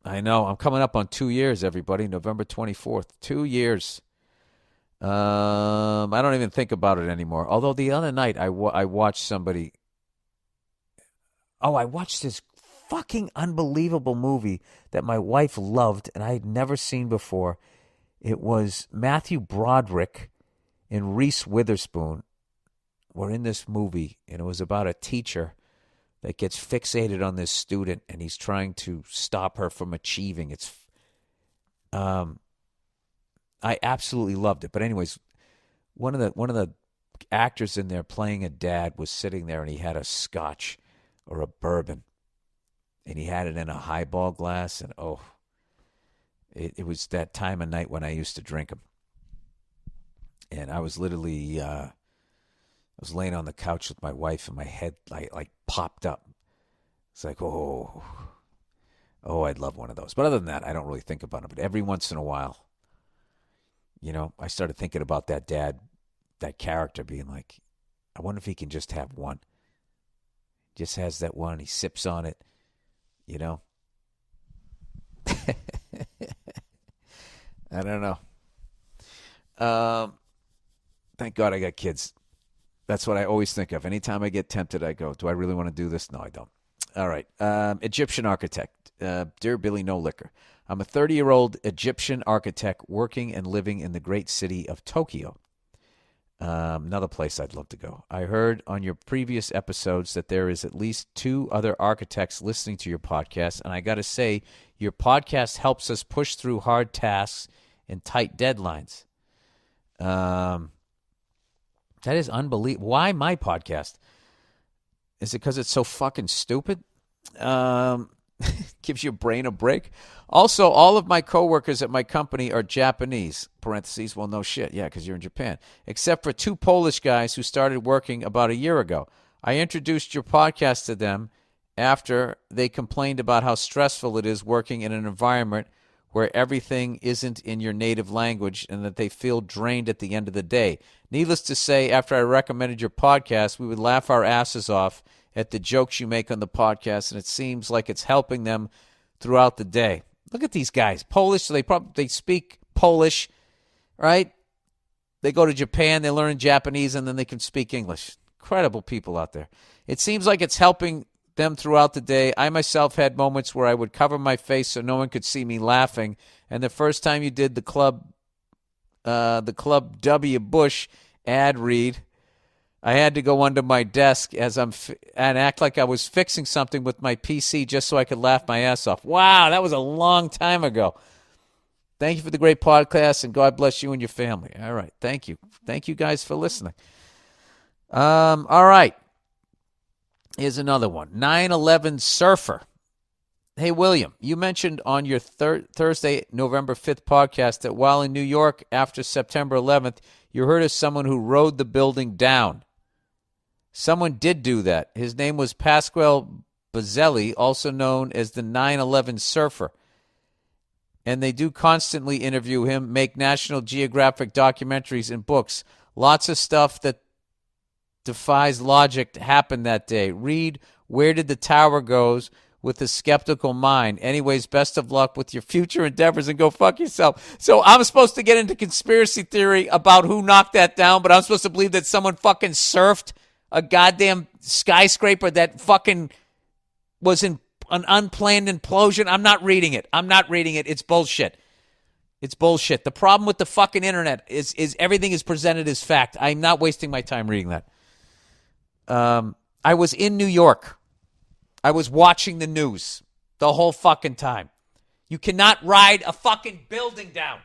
I know. I'm coming up on 2 years, everybody. November 24th. 2 years. I don't even think about it anymore. Although the other night I watched somebody. Oh, I watched this fucking unbelievable movie that my wife loved and I had never seen before. It was Matthew Broderick and Reese Witherspoon were in this movie, and it was about a teacher that gets fixated on this student, and he's trying to stop her from achieving. I absolutely loved it. But anyways, one of the actors in there playing a dad was sitting there, and he had a scotch or a bourbon, and he had it in a highball glass, and it was that time of night when I used to drink them. And I was literally, I was laying on the couch with my wife, and my head like popped up. It's like, oh, I'd love one of those. But other than that, I don't really think about it. But every once in a while, I started thinking about that dad, that character being like, I wonder if he can just have one. Just has that one. He sips on it, you know? I don't know. Um, thank God I got kids. That's what I always think of. Anytime I get tempted, I go, do I really want to do this? No, I don't. All right. Egyptian architect. Dear Billy No Liquor, I'm a 30-year-old Egyptian architect working and living in the great city of Tokyo. Another place I'd love to go. I heard on your previous episodes that there is at least 2 other architects listening to your podcast, and I got to say, your podcast helps us push through hard tasks and tight deadlines. That is unbelievable. Why my podcast? Is it because it's so fucking stupid? Gives your brain a break. Also, all of my coworkers at my company are Japanese. Parentheses, well, no shit. Yeah, because you're in Japan. Except for 2 Polish guys who started working about a year ago. I introduced your podcast to them after they complained about how stressful it is working in an environment where everything isn't in your native language and that they feel drained at the end of the day. Needless to say, after I recommended your podcast, we would laugh our asses off at the jokes you make on the podcast, and it seems like it's helping them throughout the day. Look at these guys. Polish, so they speak Polish, right? They go to Japan, they learn Japanese, and then they can speak English. Incredible people out there. It seems like it's helping them throughout the day. I myself had moments where I would cover my face so no one could see me laughing. And the first time you did the Club W. Bush ad read, I had to go under my desk and act like I was fixing something with my PC just so I could laugh my ass off. Wow, that was a long time ago. Thank you for the great podcast, and God bless you and your family. All right, thank you. Thank you guys for listening. All right. Here's another one. 9/11 Surfer. Hey, William, you mentioned on your Thursday, November 5th podcast that while in New York after September 11th, you heard of someone who rode the building down. Someone did do that. His name was Pasquale Bazzelli, also known as the 9/11 Surfer. And they do constantly interview him, make National Geographic documentaries and books. Lots of stuff that defies logic happened that day. Read Where Did the Tower Goes with a Skeptical Mind. Anyways, best of luck with your future endeavors and go fuck yourself. So I'm supposed to get into conspiracy theory about who knocked that down, but I'm supposed to believe that someone fucking surfed a goddamn skyscraper that fucking was in an unplanned implosion. I'm not reading it. It's bullshit. It's bullshit. The problem with the fucking internet is everything is presented as fact. I'm not wasting my time reading that. I was in New York. I was watching the news the whole fucking time. You cannot ride a fucking building down.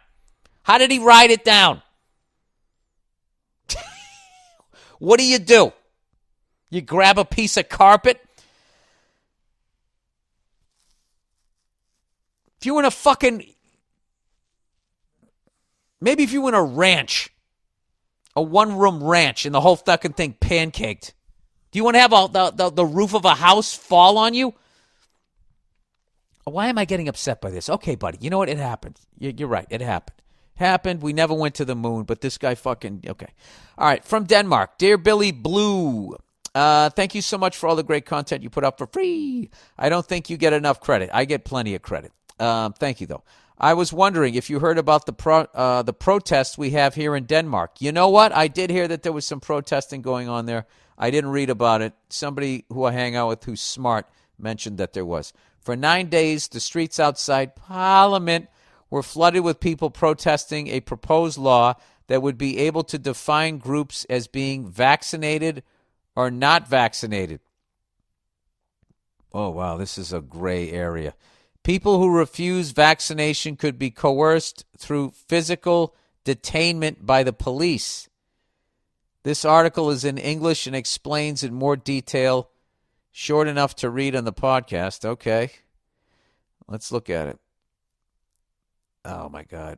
How did he ride it down? What do? You grab a piece of carpet? If you were in a fucking... Maybe if you were in a ranch, a one-room ranch, and the whole fucking thing pancaked. Do you want to have the roof of a house fall on you? Why am I getting upset by this? Okay, buddy, you know what? It happened. You're right. It happened. We never went to the moon, but this guy fucking... Okay. All right, from Denmark. Dear Billy Blue, thank you so much for all the great content you put up for free. I don't think you get enough credit. I get plenty of credit. Thank you, though. I was wondering if you heard about the protests we have here in Denmark. You know what? I did hear that there was some protesting going on there. I didn't read about it. Somebody who I hang out with who's smart mentioned that there was. For 9 days, the streets outside Parliament were flooded with people protesting a proposed law that would be able to define groups as being vaccinated or not vaccinated. Oh, wow, this is a gray area. People who refuse vaccination could be coerced through physical detainment by the police. This article is in English and explains in more detail, short enough to read on the podcast. Okay, let's look at it. Oh, my God.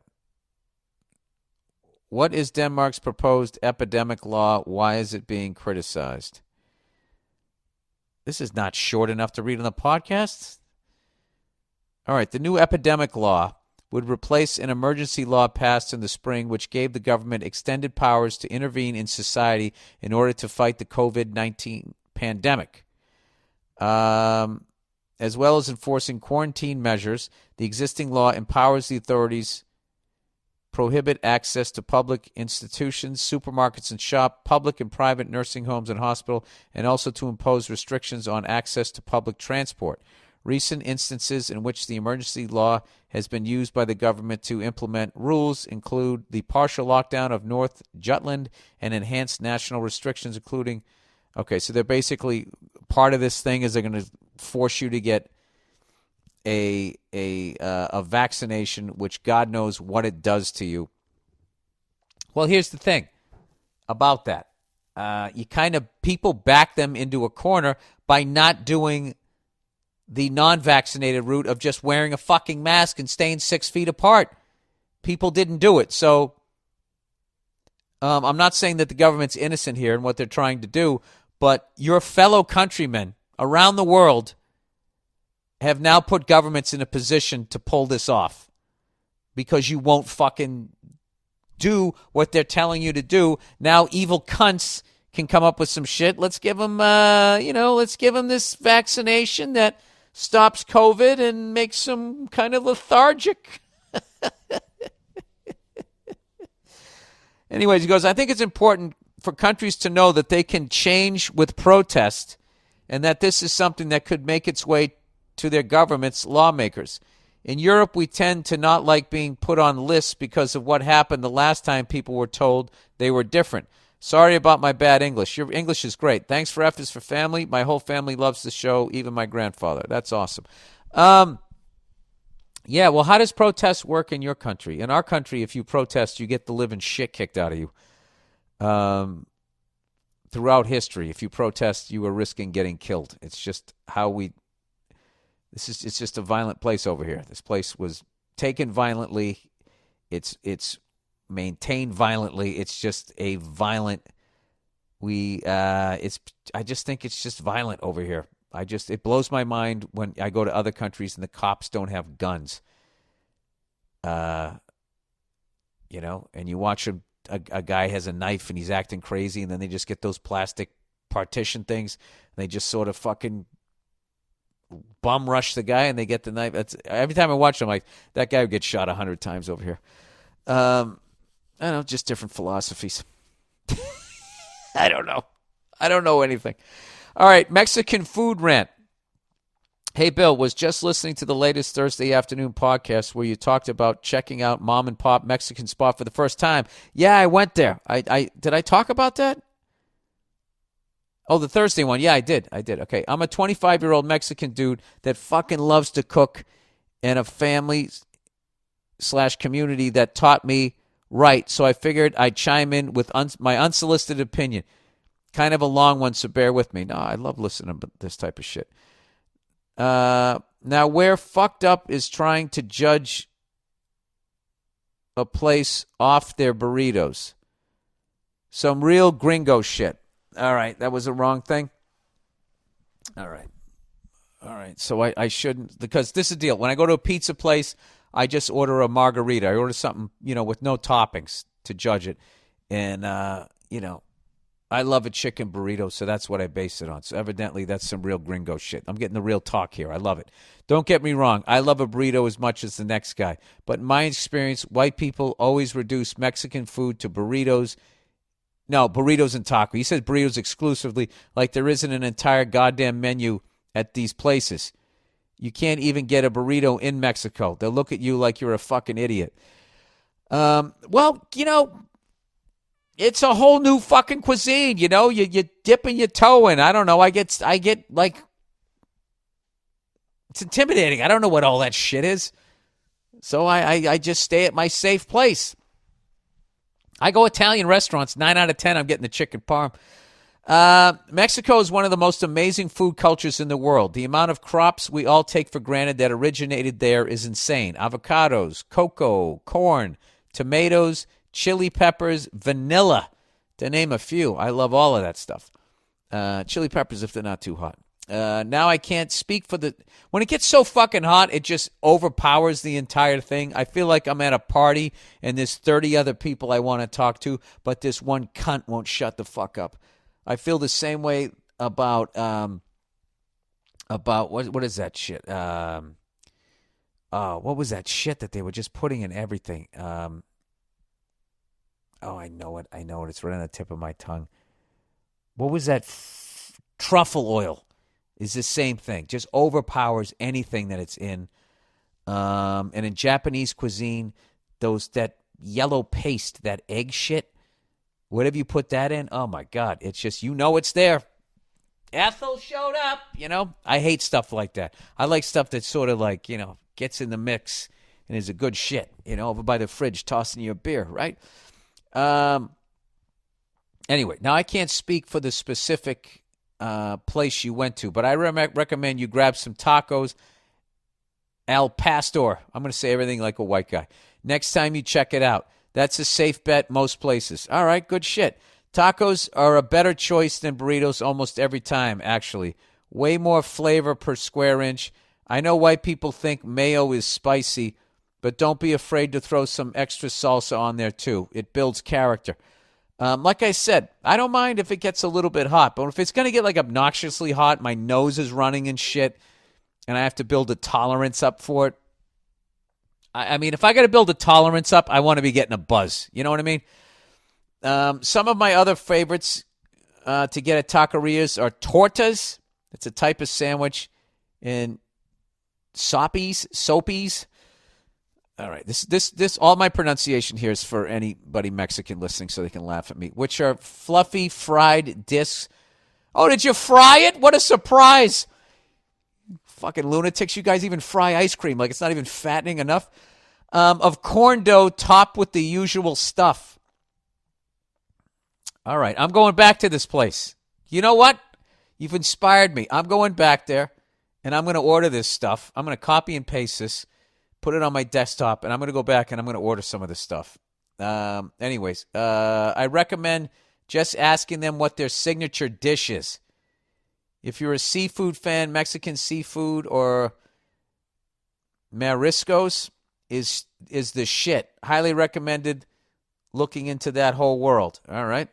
What is Denmark's proposed epidemic law? Why is it being criticized? This is not short enough to read on the podcast. All right, the new epidemic law would replace an emergency law passed in the spring, which gave the government extended powers to intervene in society in order to fight the COVID-19 pandemic. As well as enforcing quarantine measures, the existing law empowers the authorities prohibit access to public institutions, supermarkets and shops, public and private nursing homes and hospitals, and also to impose restrictions on access to public transport. Recent instances in which the emergency law has been used by the government to implement rules include the partial lockdown of North Jutland and enhanced national restrictions, including, okay, so they're basically, part of this thing is they're going to force you to get a vaccination, which God knows what it does to you. Well, here's the thing about that. You kind of, people back them into a corner by not doing the non-vaccinated route of just wearing a fucking mask and staying 6 feet apart. People didn't do it. So I'm not saying that the government's innocent here in what they're trying to do, but your fellow countrymen around the world have now put governments in a position to pull this off because you won't fucking do what they're telling you to do. Now evil cunts can come up with some shit. Let's give them, let's give them this vaccination that stops COVID and makes them kind of lethargic. Anyways, he goes, I think it's important for countries to know that they can change with protest and that this is something that could make its way to their governments, lawmakers. In Europe, we tend to not like being put on lists because of what happened the last time people were told they were different. Sorry about my bad English. Your English is great. Thanks for F is for Family. My whole family loves the show, even my grandfather. That's awesome. Yeah, well, how does protest work in your country? In our country, if you protest, you get the living shit kicked out of you. Throughout history, if you protest, you are risking getting killed. It's just how we... It's just a violent place over here. This place was taken violently. It's maintained violently. It's just a violent. I just think it's just violent over here. It blows my mind when I go to other countries and the cops don't have guns. And you watch a guy has a knife and he's acting crazy, and then they just get those plastic partition things and they just sort of fucking bum rush the guy and they get the knife. Every time I watch him, like, that guy would get shot 100 times over here. I don't know, just different philosophies. I don't know. I don't know anything. All right, Mexican food rant. Hey, Bill, was just listening to the latest Thursday afternoon podcast where you talked about checking out mom and pop Mexican spot for the first time. Yeah, I went there. Did I talk about that? Oh, the Thursday one. Yeah, I did. Okay. I'm a 25-year-old Mexican dude that fucking loves to cook in a family/community that taught me right. So I figured I'd chime in with my unsolicited opinion. Kind of a long one, so bear with me. No, I love listening to this type of shit. Now, where fucked up is trying to judge a place off their burritos. Some real gringo shit. All right, that was a wrong thing. All right. So I shouldn't, because this is the deal. When I go to a pizza place, I just order a margarita. I order something, with no toppings to judge it. And, I love a chicken burrito, so that's what I base it on. So evidently that's some real gringo shit. I'm getting the real talk here. I love it. Don't get me wrong. I love a burrito as much as the next guy. But in my experience, white people always reduce Mexican food to burritos. No, burritos and taco. He says burritos exclusively, like there isn't an entire goddamn menu at these places. You can't even get a burrito in Mexico. They'll look at you like you're a fucking idiot. It's a whole new fucking cuisine, You dipping your toe in. I don't know. I get like, it's intimidating. I don't know what all that shit is. So I just stay at my safe place. I go Italian restaurants, 9 out of 10, I'm getting the chicken parm. Mexico is one of the most amazing food cultures in the world. The amount of crops we all take for granted that originated there is insane. Avocados, cocoa, corn, tomatoes, chili peppers, vanilla, to name a few. I love all of that stuff. Chili peppers if they're not too hot. Now I can't speak for the. When it gets so fucking hot, it just overpowers the entire thing. I feel like I'm at a party and there's 30 other people I want to talk to, but this one cunt won't shut the fuck up. I feel the same way about what is that shit? What was that shit that they were just putting in everything? I know it. I know it. It's right on the tip of my tongue. What was that? Truffle oil is the same thing. Just overpowers anything that it's in. And in Japanese cuisine, that yellow paste, that egg shit, whatever you put that in, oh my God, it's just, it's there. Ethel showed up. I hate stuff like that. I like stuff that sort of like, gets in the mix and is a good shit, over by the fridge tossing you a beer, right? Anyway, now I can't speak for the specific place you went to, but I recommend you grab some tacos al pastor. I'm going to say everything like a white guy. Next time you check it out. That's a safe bet most places. All right, good shit. Tacos are a better choice than burritos almost every time, actually. Way more flavor per square inch. I know white people think mayo is spicy, but don't be afraid to throw some extra salsa on there too. It builds character. Like I said, I don't mind if it gets a little bit hot, but if it's going to get like obnoxiously hot, my nose is running and shit, and I have to build a tolerance up for it. I mean, if I got to build a tolerance up, I want to be getting a buzz. You know what I mean? Some of my other favorites to get at taquerias are tortas. It's a type of sandwich. And soapies. All right, this all my pronunciation here is for anybody Mexican listening, so they can laugh at me. Which are fluffy fried discs. Oh, did you fry it? What a surprise! Fucking lunatics! You guys even fry ice cream like it's not even fattening enough. Of corn dough topped with the usual stuff. All right, I'm going back to this place. You know what? You've inspired me. I'm going back there, and I'm going to order this stuff. I'm going to copy and paste this, put it on my desktop, and I'm going to go back and I'm going to order some of this stuff. Anyways, I recommend just asking them what their signature dish is. If you're a seafood fan, Mexican seafood or mariscos is the shit. Highly recommended looking into that whole world. All right.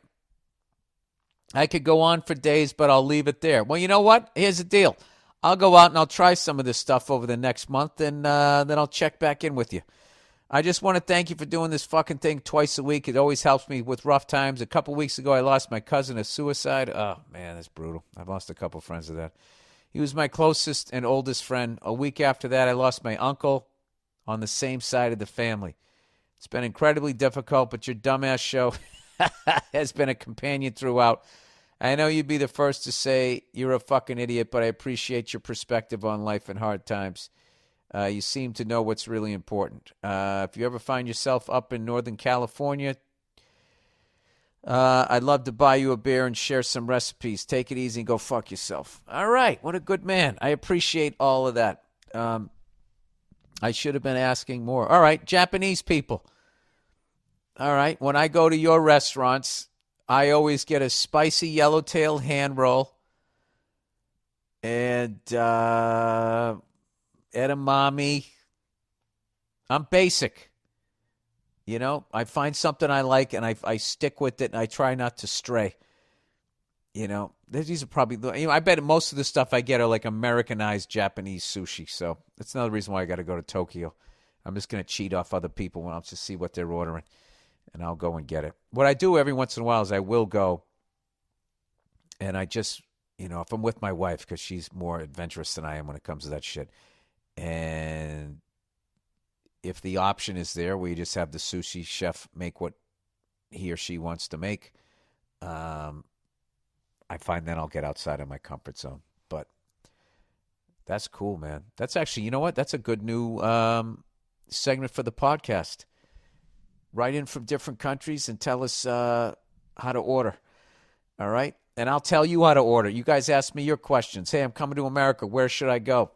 I could go on for days, but I'll leave it there. Well, you know what? Here's the deal. I'll go out and I'll try some of this stuff over the next month, and then I'll check back in with you. I just want to thank you for doing this fucking thing twice a week. It always helps me with rough times. A couple weeks ago, I lost my cousin to suicide. Oh, man, that's brutal. I've lost a couple friends to that. He was my closest and oldest friend. A week after that, I lost my uncle on the same side of the family. It's been incredibly difficult, but your dumbass show has been a companion throughout. I know you'd be the first to say you're a fucking idiot, but I appreciate your perspective on life and hard times. You seem to know what's really important. If you ever find yourself up in Northern California, I'd love to buy you a beer and share some recipes. Take it easy and go fuck yourself. All right. What a good man. I appreciate all of that. I should have been asking more. All right. Japanese people. All right. When I go to your restaurants, I always get a spicy yellowtail hand roll and edamame. I'm basic. I find something I like and I stick with it and I try not to stray. These are probably, I bet most of the stuff I get are like Americanized Japanese sushi. So that's another reason why I got to go to Tokyo. I'm just going to cheat off other people when I'll just see what they're ordering. And I'll go and get it. What I do every once in a while is I will go and I just, if I'm with my wife, because she's more adventurous than I am when it comes to that shit. And if the option is there where you just have the sushi chef make what he or she wants to make, I find then I'll get outside of my comfort zone. But that's cool, man. That's actually, you know what? That's a good new segment for the podcast. Write in from different countries and tell us how to order. All right? And I'll tell you how to order. You guys ask me your questions. Hey, I'm coming to America. Where should I go?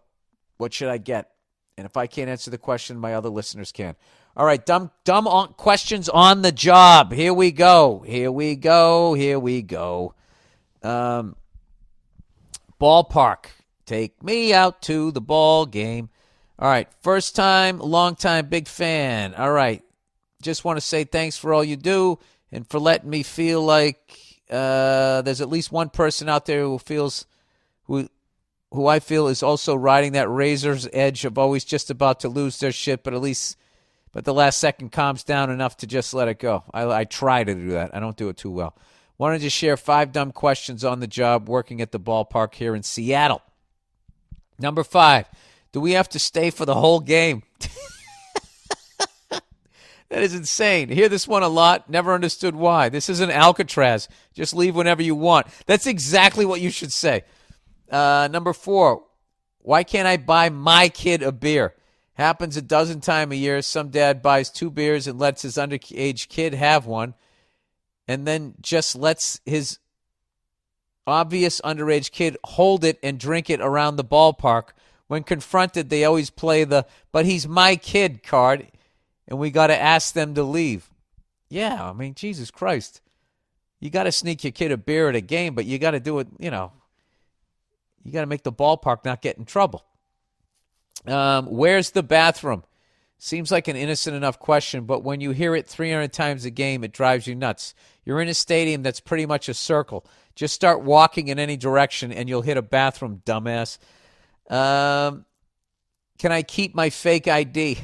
What should I get? And if I can't answer the question, my other listeners can. All right, dumb questions on the job. Here we go. ballpark. Take me out to the ball game. All right. First time, long time, big fan. All right. Just want to say thanks for all you do and for letting me feel like there's at least one person out there who I feel is also riding that razor's edge of always just about to lose their shit, but the last second calms down enough to just let it go. I try to do that. I don't do it too well. Wanted to share 5 dumb questions on the job working at the ballpark here in Seattle. Number 5, do we have to stay for the whole game? That is insane. I hear this one a lot. Never understood why. This isn't Alcatraz. Just leave whenever you want. That's exactly what you should say. Number 4, why can't I buy my kid a beer? Happens a dozen times a year. Some dad buys 2 beers and lets his underage kid have one, and then just lets his obvious underage kid hold it and drink it around the ballpark. When confronted, they always play the "but he's my kid" card, and we got to ask them to leave. Yeah, I mean, Jesus Christ. You got to sneak your kid a beer at a game, but you got to do it, you got to make the ballpark not get in trouble. Where's the bathroom? Seems like an innocent enough question, but when you hear it 300 times a game, it drives you nuts. You're in a stadium that's pretty much a circle. Just start walking in any direction, and you'll hit a bathroom, dumbass. Can I keep my fake ID?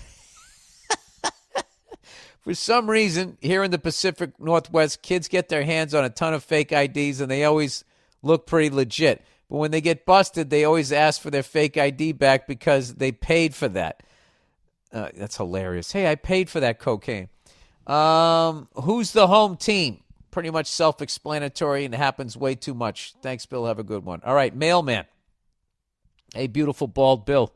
For some reason, here in the Pacific Northwest, kids get their hands on a ton of fake IDs, and they always look pretty legit. But when they get busted, they always ask for their fake ID back because they paid for that. That's hilarious. Hey, I paid for that cocaine. Who's the home team? Pretty much self-explanatory, and it happens way too much. Thanks, Bill. Have a good one. All right, mailman. Hey, beautiful bald Bill.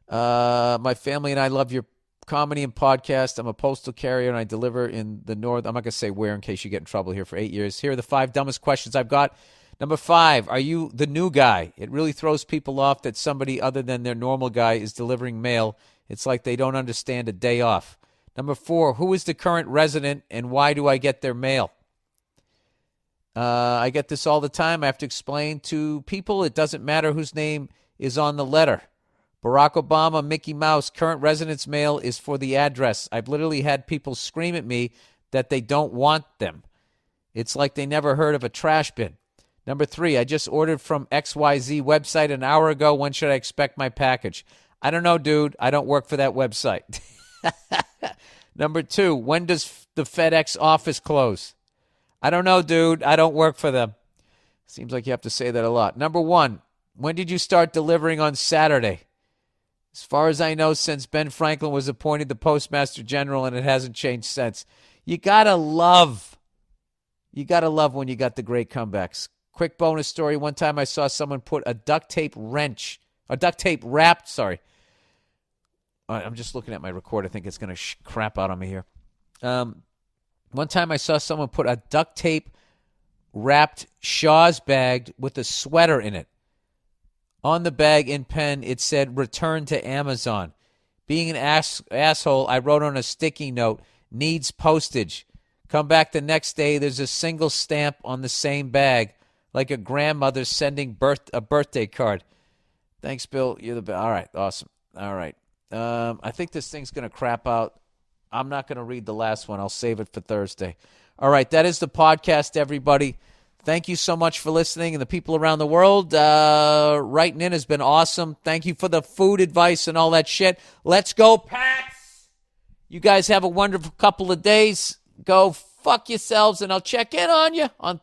My family and I love your comedy and podcast. I'm a postal carrier, and I deliver in the north. I'm not going to say where in case you get in trouble here for 8 years. Here are the 5 dumbest questions I've got. Number 5, are you the new guy? It really throws people off that somebody other than their normal guy is delivering mail. It's like they don't understand a day off. Number 4, who is the current resident and why do I get their mail? I get this all the time. I have to explain to people it doesn't matter whose name is on the letter. Barack Obama, Mickey Mouse, current residence mail is for the address. I've literally had people scream at me that they don't want them. It's like they never heard of a trash bin. Number 3, I just ordered from XYZ website an hour ago. When should I expect my package? I don't know, dude. I don't work for that website. Number 2, when does the FedEx office close? I don't know, dude. I don't work for them. Seems like you have to say that a lot. Number 1, when did you start delivering on Saturday? As far as I know, since Ben Franklin was appointed the Postmaster General, and it hasn't changed since. You gotta love when you got the great comebacks. Quick bonus story. One time I saw someone put a duct tape wrapped, sorry. I'm just looking at my record. I think it's going to crap out on me here. One time I saw someone put a duct tape wrapped Shaw's bag with a sweater in it. On the bag in pen, it said, "Return to Amazon." Being an asshole, I wrote on a sticky note, "Needs postage." Come back the next day, there's a single stamp on the same bag, like a grandmother sending a birthday card. Thanks, Bill. You're the best. All right, awesome. All right. I think this thing's going to crap out. I'm not going to read the last one. I'll save it for Thursday. All right, that is the podcast, everybody. Thank you so much for listening, and the people around the world writing in has been awesome. Thank you for the food advice and all that shit. Let's go, Pats! You guys have a wonderful couple of days. Go fuck yourselves, and I'll check in on you on